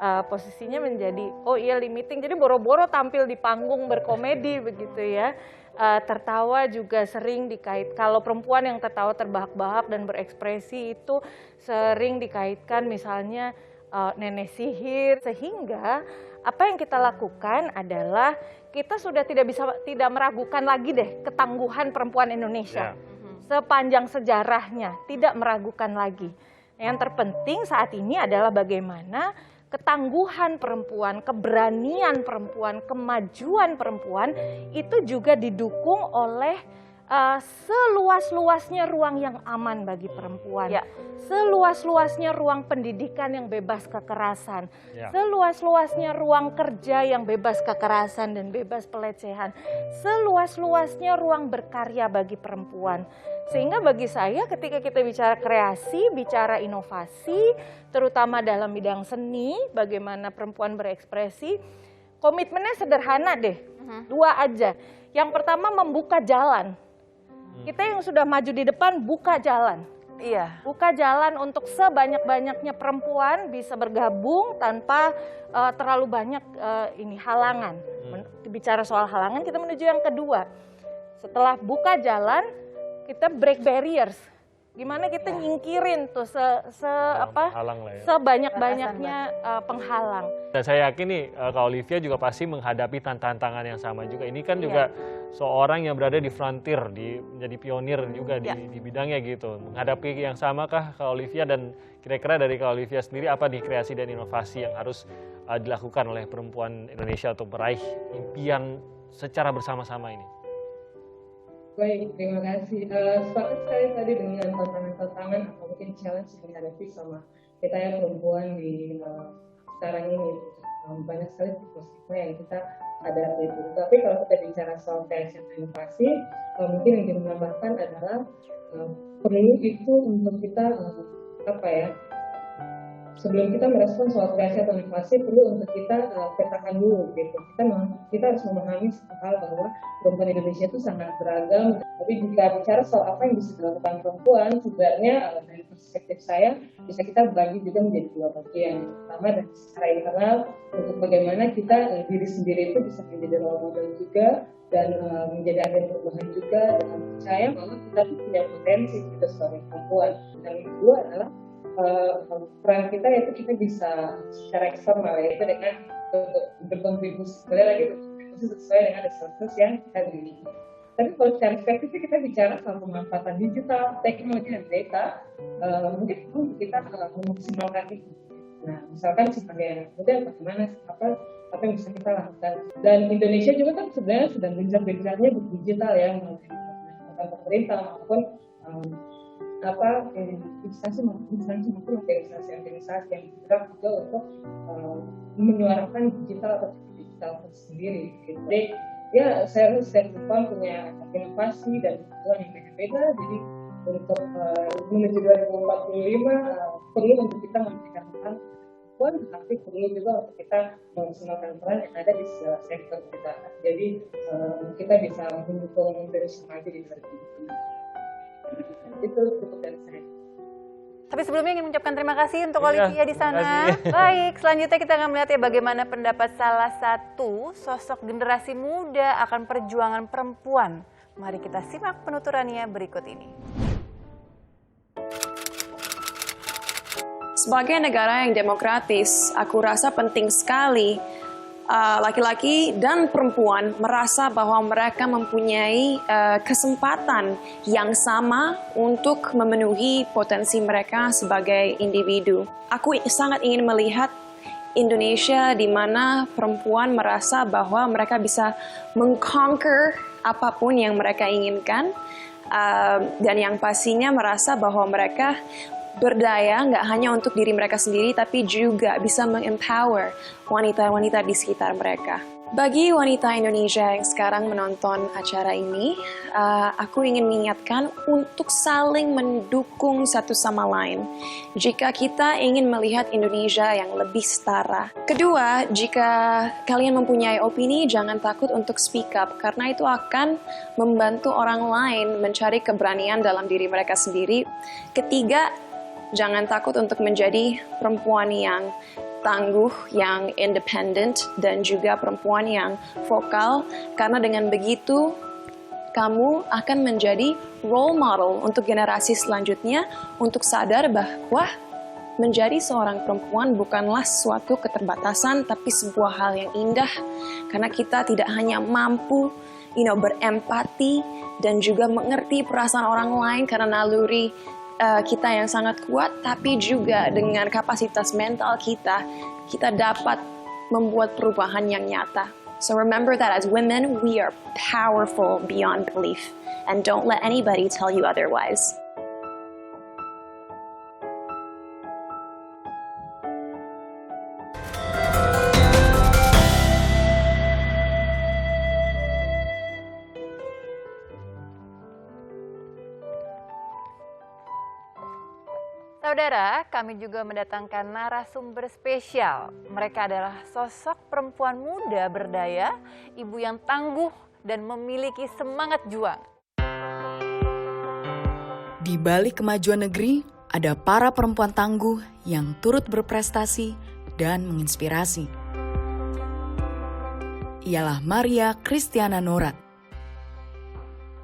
posisinya menjadi oh iya limiting, jadi boro-boro tampil di panggung berkomedi begitu ya. Tertawa juga sering dikait, kalau perempuan yang tertawa terbahak-bahak dan berekspresi itu sering dikaitkan misalnya nenek sihir, sehingga apa yang kita lakukan adalah kita sudah tidak meragukan lagi deh ketangguhan perempuan Indonesia. Sepanjang sejarahnya tidak meragukan lagi. Yang terpenting saat ini adalah bagaimana ketangguhan perempuan, keberanian perempuan, kemajuan perempuan itu juga didukung oleh seluas-luasnya ruang yang aman bagi perempuan, seluas-luasnya ruang pendidikan yang bebas kekerasan, seluas-luasnya ruang kerja yang bebas kekerasan dan bebas pelecehan, seluas-luasnya ruang berkarya bagi perempuan. Sehingga bagi saya ketika kita bicara kreasi, bicara inovasi, terutama dalam bidang seni, bagaimana perempuan berekspresi, komitmennya sederhana deh, dua aja. Yang pertama membuka jalan. Kita yang sudah maju di depan buka jalan. Buka jalan untuk sebanyak-banyaknya perempuan bisa bergabung tanpa terlalu banyak halangan. Bicara soal halangan, kita menuju yang kedua. Setelah buka jalan, kita break barriers. Gimana kita nyingkirin tuh Penghalang lah ya. sebanyak-banyaknya penghalang. Dan saya yakin nih Kak Olivia juga pasti menghadapi tantangan yang sama juga. Ini kan juga seorang yang berada di frontier, menjadi pionir juga di bidangnya gitu. Menghadapi yang sama kah Kak Olivia, dan kira-kira dari Kak Olivia sendiri apa nih kreasi dan inovasi yang harus dilakukan oleh perempuan Indonesia untuk meraih impian secara bersama-sama ini? Baik, terima kasih. Sepakat sekali tadi dengan tantangan-tantangan atau mungkin challenge yang dihadapi sama kita yang perempuan di sekarang ini. Banyak sekali stigma yang kita hadapi. Tapi kalau kita bicara soal kreasi dan inovasi, mungkin yang dinambahkan adalah perlu itu untuk kita sebelum kita merespon soal kreasi atau inovasi, perlu untuk kita petakan dulu gitu. Kita harus memahami satu hal bahwa perempuan Indonesia itu sangat beragam. Tapi jika bicara soal apa yang bisa dilakukan perempuan, sebenarnya dari perspektif saya bisa kita bagi juga menjadi dua bagian. Pertama dari secara internal, untuk bagaimana kita diri sendiri itu bisa menjadi role model juga dan menjadi agen perubahan juga, dengan percaya bahwa kita tuh punya potensi kita sebagai perempuan. Dan yang kedua adalah peran kita, yaitu kita bisa secara eksternal, yaitu dengan berkontribusi sesuai dengan resources yang kita miliki. Tapi kalau secara spesifik kita bicara soal pemanfaatan digital, teknologi dan data, mungkin kita memaksimalkan itu. Nah, misalkan sebagai model bagaimana apa yang bisa kita lakukan. Dan Indonesia juga kan sebenarnya sedang gencar-gencarnya digital ya, melalui pemerintah maupun instansi maupun organisasi yang bergerak juga untuk menyuarakan digital atau digital itu sendiri. Jadi ya saya rasa setiap perempuan punya inovasi dan kebutuhan yang beda-beda. Jadi untuk menuju 2045 perlu untuk kita memberikan peran perempuan, tetapi perlu juga untuk kita memaksimalkan peran yang ada di sektor kita. Jadi kita bisa mendukung Indonesia maju di 2045. Itu cukup dari saya. Tapi sebelumnya ingin mengucapkan terima kasih untuk Olivia di sana. Baik, selanjutnya kita akan melihat ya bagaimana pendapat salah satu sosok generasi muda akan perjuangan perempuan. Mari kita simak penuturannya berikut ini. Sebagai negara yang demokratis, aku rasa penting sekali laki-laki dan perempuan merasa bahwa mereka mempunyai kesempatan yang sama untuk memenuhi potensi mereka sebagai individu. Aku sangat ingin melihat Indonesia di mana perempuan merasa bahwa mereka bisa mengconquer apapun yang mereka inginkan, dan yang pastinya merasa bahwa mereka berdaya nggak hanya untuk diri mereka sendiri, tapi juga bisa mengempower wanita-wanita di sekitar mereka. Bagi wanita Indonesia yang sekarang menonton acara ini, aku ingin mengingatkan untuk saling mendukung satu sama lain jika kita ingin melihat Indonesia yang lebih setara. Kedua, jika kalian mempunyai opini, jangan takut untuk speak up, karena itu akan membantu orang lain mencari keberanian dalam diri mereka sendiri. Ketiga, jangan takut untuk menjadi perempuan yang tangguh, yang independent, dan juga perempuan yang vokal, karena dengan begitu kamu akan menjadi role model untuk generasi selanjutnya untuk sadar bahwa menjadi seorang perempuan bukanlah suatu keterbatasan, tapi sebuah hal yang indah, karena kita tidak hanya mampu berempati dan juga mengerti perasaan orang lain karena naluri kita yang sangat kuat, tapi juga dengan kapasitas mental kita dapat membuat perubahan yang nyata. So remember that as women, we are powerful beyond belief, and don't let anybody tell you otherwise. Saudara, kami juga mendatangkan narasumber spesial. Mereka adalah sosok perempuan muda berdaya, ibu yang tangguh dan memiliki semangat juang. Di balik kemajuan negeri, ada para perempuan tangguh yang turut berprestasi dan menginspirasi. Ialah Maria Christiana Norat,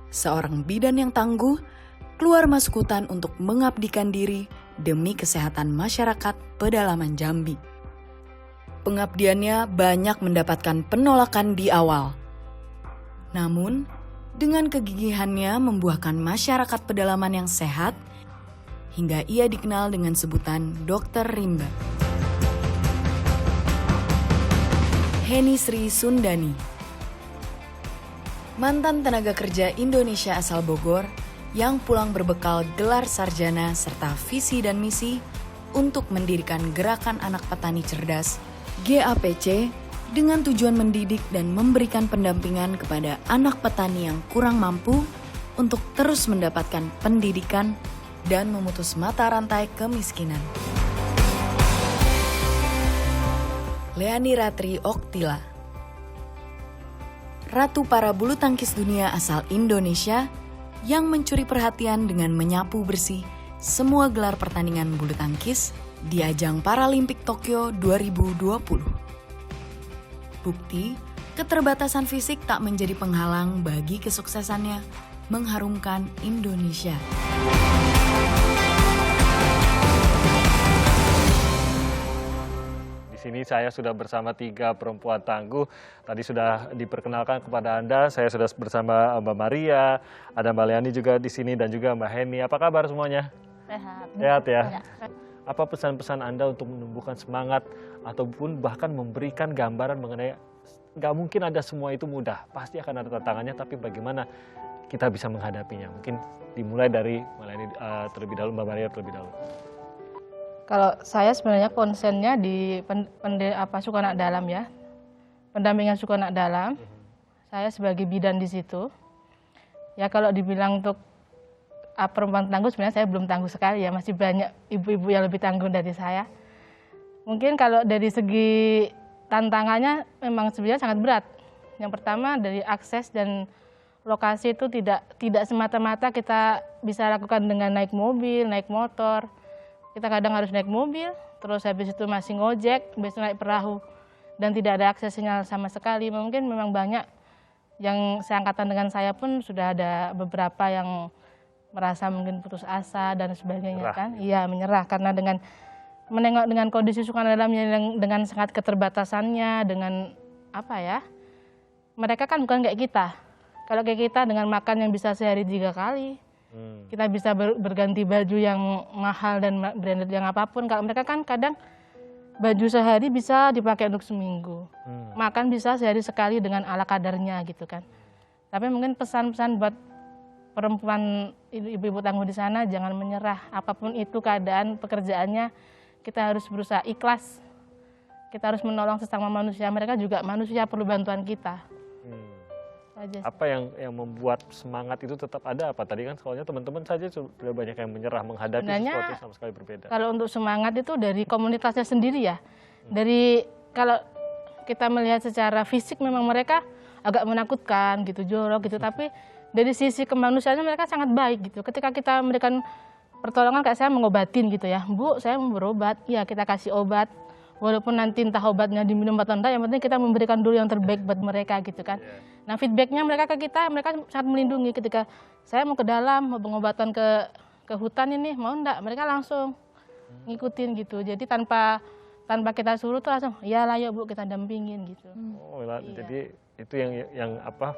seorang bidan yang tangguh keluar masuk hutan untuk mengabdikan diri demi kesehatan masyarakat pedalaman Jambi. Pengabdiannya banyak mendapatkan penolakan di awal. Namun, dengan kegigihannya membuahkan masyarakat pedalaman yang sehat, hingga ia dikenal dengan sebutan Dr. Rimba. Heni Sri Sundani, mantan tenaga kerja Indonesia asal Bogor yang pulang berbekal gelar sarjana serta visi dan misi untuk mendirikan Gerakan Anak Petani Cerdas GAPC dengan tujuan mendidik dan memberikan pendampingan kepada anak petani yang kurang mampu untuk terus mendapatkan pendidikan dan memutus mata rantai kemiskinan. Leani Ratri Oktila, ratu para bulu tangkis dunia asal Indonesia yang mencuri perhatian dengan menyapu bersih semua gelar pertandingan bulu tangkis di ajang Paralimpik Tokyo 2020. Bukti, keterbatasan fisik tak menjadi penghalang bagi kesuksesannya mengharumkan Indonesia. Di sini saya sudah bersama 3 perempuan tangguh. Tadi sudah diperkenalkan kepada Anda, saya sudah bersama Mbak Maria, ada Mbak Leani juga di sini dan juga Mbak Heni. Apa kabar semuanya? Sehat. Sehat ya? Apa pesan-pesan Anda untuk menumbuhkan semangat ataupun bahkan memberikan gambaran mengenai nggak mungkin ada semua itu mudah, pasti akan ada tantangannya, tapi bagaimana kita bisa menghadapinya? Mungkin dimulai dari Mbak Leani terlebih dahulu, Mbak Maria terlebih dahulu. Kalau saya sebenarnya konsennya di suku anak dalam ya, pendampingan suku anak dalam. Saya sebagai bidan di situ. Ya kalau dibilang untuk perempuan tangguh, sebenarnya saya belum tangguh sekali ya, masih banyak ibu-ibu yang lebih tangguh dari saya. Mungkin kalau dari segi tantangannya memang sebenarnya sangat berat. Yang pertama dari akses dan lokasi itu tidak semata-mata kita bisa lakukan dengan naik mobil, naik motor. Kita kadang harus naik mobil, terus habis itu masih ngojek, habis itu naik perahu, dan tidak ada akses sinyal sama sekali. Mungkin memang banyak yang seangkatan dengan saya pun sudah ada beberapa yang merasa mungkin putus asa dan sebagainya kan. Iya, menyerah karena dengan menengok dengan kondisi suku anak dalam yang dengan sangat keterbatasannya, dengan apa ya, mereka kan bukan kayak kita. Kalau kayak kita dengan makan yang bisa sehari 3 kali, kita bisa berganti baju yang mahal dan branded yang apapun. Kalau mereka kan kadang baju sehari bisa dipakai untuk seminggu, makan bisa sehari sekali dengan ala kadarnya gitu kan. Tapi mungkin pesan-pesan buat perempuan ibu-ibu tangguh di sana, jangan menyerah. Apapun itu keadaan pekerjaannya, kita harus berusaha ikhlas. Kita harus menolong sesama manusia. Mereka juga manusia, perlu bantuan kita. Apa yang membuat semangat itu tetap ada? Apa tadi kan soalnya teman-teman saja sudah banyak yang menyerah menghadapi sesuatu yang sama sekali berbeda. Kalau untuk semangat itu dari komunitasnya sendiri ya. Dari kalau kita melihat secara fisik memang mereka agak menakutkan gitu, jorok gitu, tapi dari sisi kemanusiaannya mereka sangat baik gitu. Ketika kita memberikan pertolongan kayak saya mengobatin gitu ya, Bu saya mau berobat, ya kita kasih obat. Walaupun nanti entah obatnya diminum atau enggak, yang penting kita memberikan dulu yang terbaik buat mereka gitu kan. Nah feedbacknya mereka ke kita, mereka sangat melindungi ketika saya mau ke dalam, mau pengobatan ke hutan ini, mau enggak, mereka langsung ngikutin gitu. Jadi tanpa kita suruh tuh langsung, ya lah yuk Bu kita dampingin gitu. Oh, iya. Jadi itu yang apa,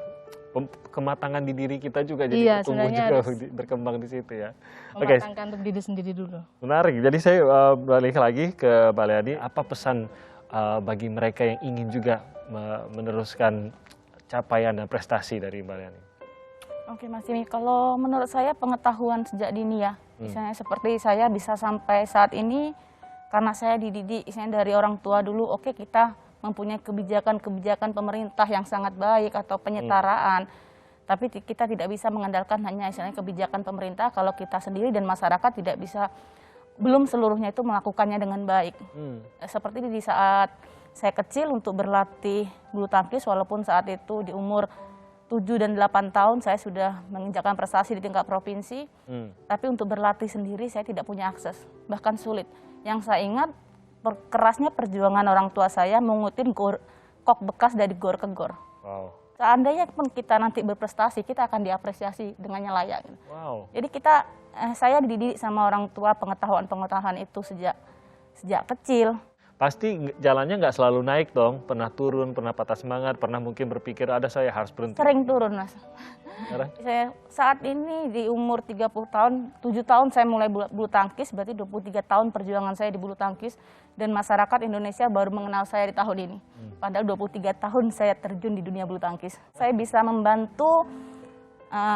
kematangan di diri kita juga jadi tumbuh juga berkembang di situ ya. Mematangkan untuk diri sendiri dulu. Menarik. Jadi saya balik lagi ke Mbak Leani. Apa pesan bagi mereka yang ingin juga meneruskan capaian dan prestasi dari Mbak Leani? Oke Mas Imi, kalau menurut saya pengetahuan sejak dini ya. Misalnya seperti saya bisa sampai saat ini karena saya dididik misalnya dari orang tua dulu, oke kita mempunyai kebijakan-kebijakan pemerintah yang sangat baik atau penyetaraan. Tapi kita tidak bisa mengandalkan hanya misalnya kebijakan pemerintah kalau kita sendiri dan masyarakat tidak bisa, belum seluruhnya itu melakukannya dengan baik. Seperti di saat saya kecil untuk berlatih bulu tangkis, walaupun saat itu di umur 7 dan 8 tahun saya sudah menginjakkan prestasi di tingkat provinsi, tapi untuk berlatih sendiri saya tidak punya akses, bahkan sulit. Yang saya ingat, kerasnya perjuangan orang tua saya mengutin kok bekas dari gor ke gor. seandainya pun kita nanti berprestasi, kita akan diapresiasi dengan yang layak. Wow. Jadi saya dididik sama orang tua pengetahuan itu sejak kecil. Pasti jalannya nggak selalu naik dong, pernah turun, pernah patah semangat, pernah mungkin berpikir ada saya harus berhenti. Sering turun, Mas. Saya saat ini di umur 30 tahun, 7 tahun saya mulai bulu tangkis, berarti 23 tahun perjuangan saya di bulu tangkis, dan masyarakat Indonesia baru mengenal saya di tahun ini. Padahal 23 tahun saya terjun di dunia bulu tangkis. Saya bisa membantu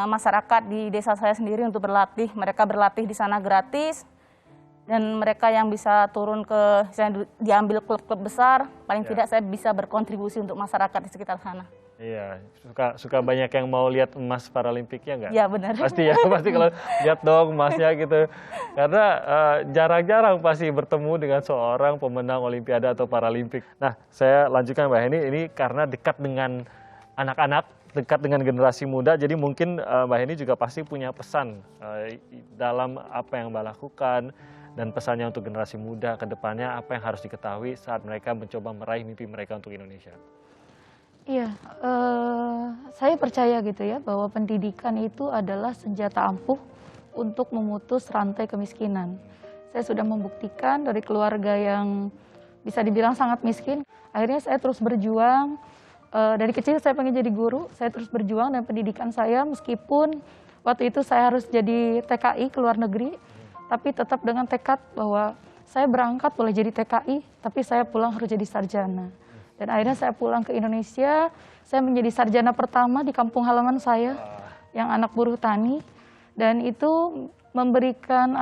masyarakat di desa saya sendiri untuk berlatih. Mereka berlatih di sana gratis. Dan mereka yang bisa turun saya diambil klub-klub besar, paling tidak saya bisa berkontribusi untuk masyarakat di sekitar sana. Iya, suka banyak yang mau lihat emas Paralimpiknya nggak? Iya benar. Pasti ya, pasti kalau lihat dong emasnya gitu. Karena jarang-jarang pasti bertemu dengan seorang pemenang Olimpiade atau Paralimpik. Nah, saya lanjutkan Mbak Heni, ini karena dekat dengan anak-anak, dekat dengan generasi muda, jadi mungkin Mbak Heni juga pasti punya pesan dalam apa yang Mbak lakukan, dan pesannya untuk generasi muda ke depannya apa yang harus diketahui saat mereka mencoba meraih mimpi mereka untuk Indonesia. Iya, saya percaya gitu ya bahwa pendidikan itu adalah senjata ampuh untuk memutus rantai kemiskinan. Saya sudah membuktikan dari keluarga yang bisa dibilang sangat miskin, akhirnya saya terus berjuang. Dari kecil saya pengen jadi guru, saya terus berjuang dan pendidikan saya meskipun waktu itu saya harus jadi TKI ke luar negeri, tapi tetap dengan tekad bahwa saya berangkat boleh jadi TKI, tapi saya pulang harus jadi sarjana. Dan akhirnya saya pulang ke Indonesia, saya menjadi sarjana pertama di kampung halaman saya, yang anak buruh tani. Dan itu memberikan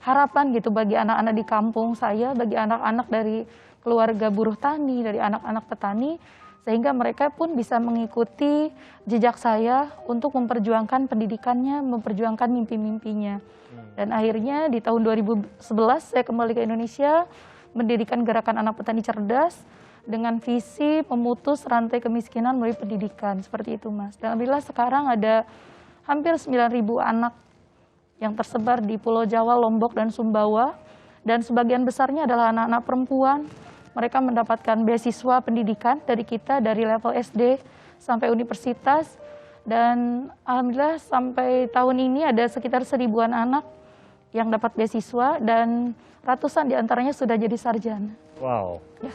harapan gitu bagi anak-anak di kampung saya, bagi anak-anak dari keluarga buruh tani, dari anak-anak petani, sehingga mereka pun bisa mengikuti jejak saya untuk memperjuangkan pendidikannya, memperjuangkan mimpi-mimpinya. Dan akhirnya di tahun 2011 saya kembali ke Indonesia, mendirikan Gerakan Anak Petani Cerdas dengan visi memutus rantai kemiskinan melalui pendidikan, seperti itu Mas. Dan alhamdulillah sekarang ada hampir 9.000 anak yang tersebar di Pulau Jawa, Lombok, dan Sumbawa, dan sebagian besarnya adalah anak-anak perempuan. Mereka mendapatkan beasiswa pendidikan dari kita, dari level SD sampai universitas, dan alhamdulillah sampai tahun ini ada sekitar 1.000-an anak yang dapat beasiswa, dan ratusan diantaranya sudah jadi sarjana. Wow. Ya.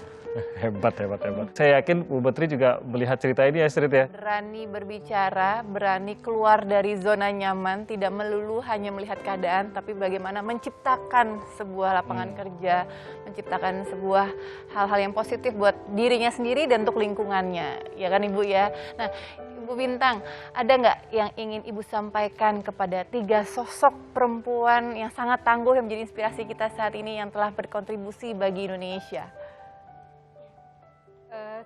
Hebat. Saya yakin Bu Betri juga melihat cerita ini ya, Astrid ya. Berani berbicara, berani keluar dari zona nyaman, tidak melulu hanya melihat keadaan, tapi bagaimana menciptakan sebuah lapangan kerja, menciptakan sebuah hal-hal yang positif buat dirinya sendiri dan untuk lingkungannya, ya kan Ibu ya. Nah, Ibu Bintang, ada nggak yang ingin Ibu sampaikan kepada 3 sosok perempuan yang sangat tangguh yang menjadi inspirasi kita saat ini yang telah berkontribusi bagi Indonesia?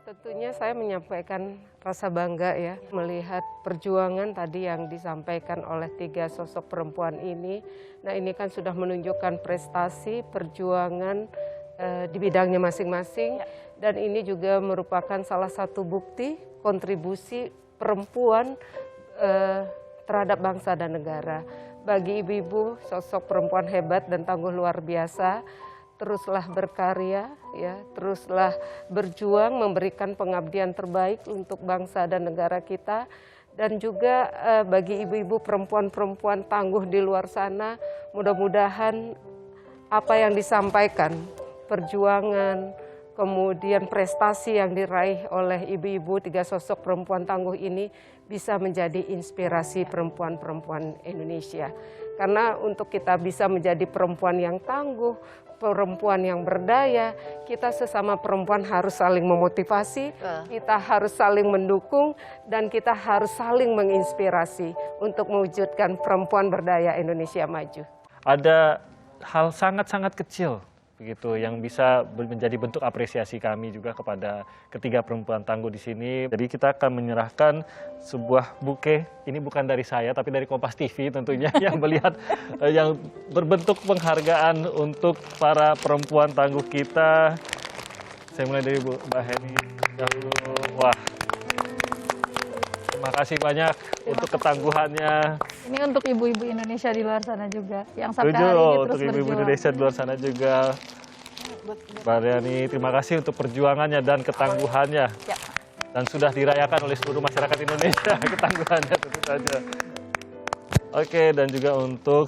Tentunya saya menyampaikan rasa bangga ya melihat perjuangan tadi yang disampaikan oleh 3 sosok perempuan ini. Nah, ini kan sudah menunjukkan prestasi perjuangan di bidangnya masing-masing, dan ini juga merupakan salah satu bukti kontribusi perempuan terhadap bangsa dan negara. Bagi ibu-ibu, sosok perempuan hebat dan tangguh luar biasa. Teruslah berkarya, ya, teruslah berjuang memberikan pengabdian terbaik untuk bangsa dan negara kita. Dan juga bagi ibu-ibu perempuan-perempuan tangguh di luar sana, mudah-mudahan apa yang disampaikan, perjuangan, kemudian prestasi yang diraih oleh ibu-ibu 3 sosok perempuan tangguh ini bisa menjadi inspirasi perempuan-perempuan Indonesia. Karena untuk kita bisa menjadi perempuan yang tangguh, perempuan yang berdaya, kita sesama perempuan harus saling memotivasi, kita harus saling mendukung, dan kita harus saling menginspirasi untuk mewujudkan perempuan berdaya Indonesia maju. Ada hal sangat-sangat kecil begitu yang bisa menjadi bentuk apresiasi kami juga kepada ketiga perempuan tangguh di sini. Jadi kita akan menyerahkan sebuah buke, ini bukan dari saya tapi dari Kompas TV tentunya, yang melihat yang berbentuk penghargaan untuk para perempuan tangguh kita. Saya mulai dari Mbak Heni dahulu. Wah, terima kasih banyak untuk ketangguhannya. Ini untuk ibu-ibu Indonesia di luar sana juga, yang sampai Tujuh, hari ini terus untuk ibu-ibu berjuang. Indonesia di luar sana juga. Mbak Riani, terima kasih untuk perjuangannya dan ketangguhannya. Ya. dan sudah dirayakan oleh seluruh masyarakat Indonesia ketangguhannya tentu saja. Oke, dan juga untuk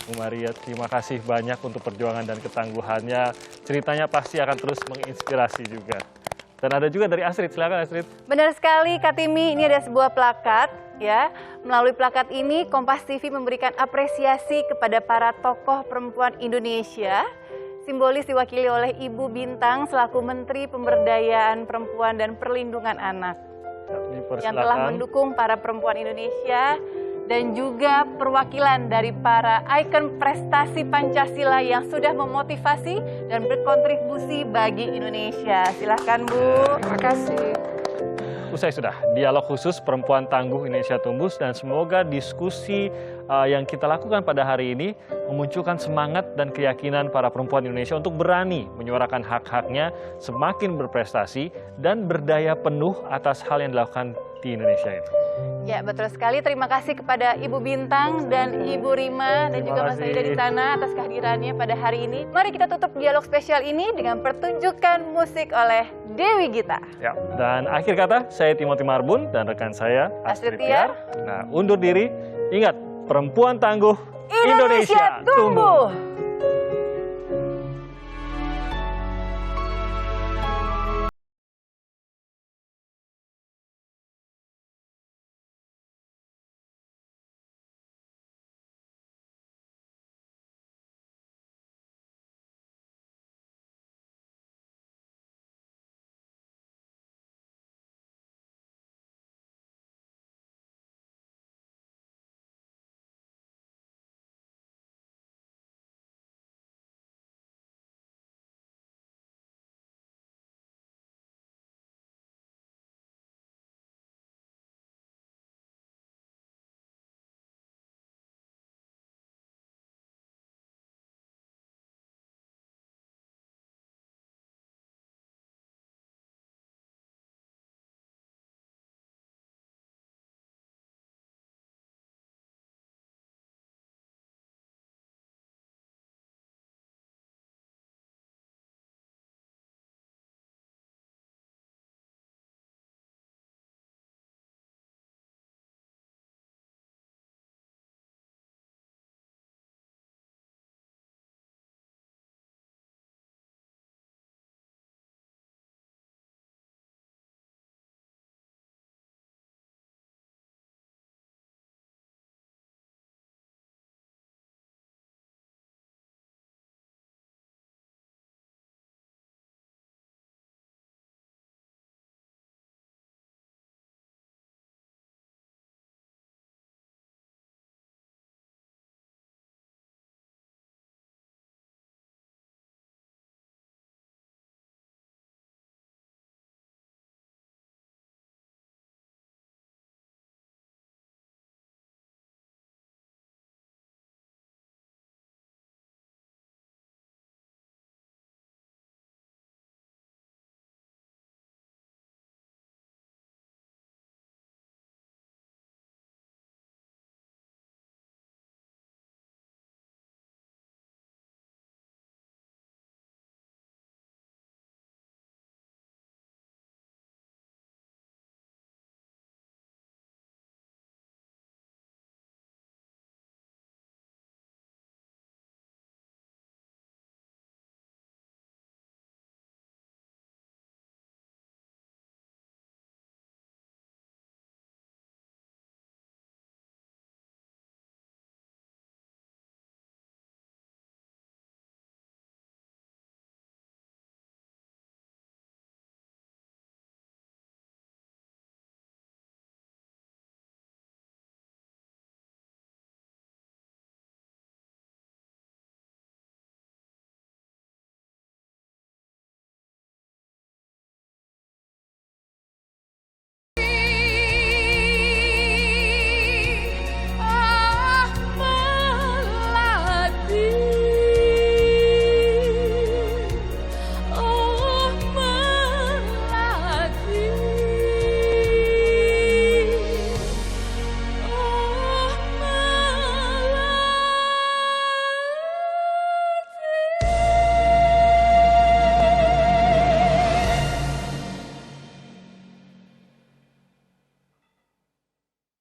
Bu Maria, terima kasih banyak untuk perjuangan dan ketangguhannya. Ceritanya pasti akan terus menginspirasi juga. Dan ada juga dari Astrid, silakan Astrid. Benar sekali Kak Timi, ini ada sebuah plakat ya. Melalui plakat ini Kompas TV memberikan apresiasi kepada para tokoh perempuan Indonesia. Simbolis diwakili oleh Ibu Bintang selaku Menteri Pemberdayaan Perempuan dan Perlindungan Anak. Yang telah mendukung para perempuan Indonesia dan juga perwakilan dari para ikon prestasi Pancasila yang sudah memotivasi dan berkontribusi bagi Indonesia. Silahkan Bu. Terima kasih. Usai sudah dialog khusus Perempuan Tangguh Indonesia Tumbuh, dan semoga diskusi yang kita lakukan pada hari ini memunculkan semangat dan keyakinan para perempuan Indonesia untuk berani menyuarakan hak-haknya, semakin berprestasi dan berdaya penuh atas hal yang dilakukan di Indonesia ini. Ya, betul sekali. Terima kasih kepada Ibu Bintang dan Ibu Rima dan juga Mas Aida di sana atas kehadirannya pada hari ini. Mari kita tutup dialog spesial ini dengan pertunjukan musik oleh Dewi Gita. Ya, dan akhir kata saya Timothy Marbun dan rekan saya Astrid Tiar. Nah, undur diri. Ingat, perempuan tangguh Indonesia tumbuh.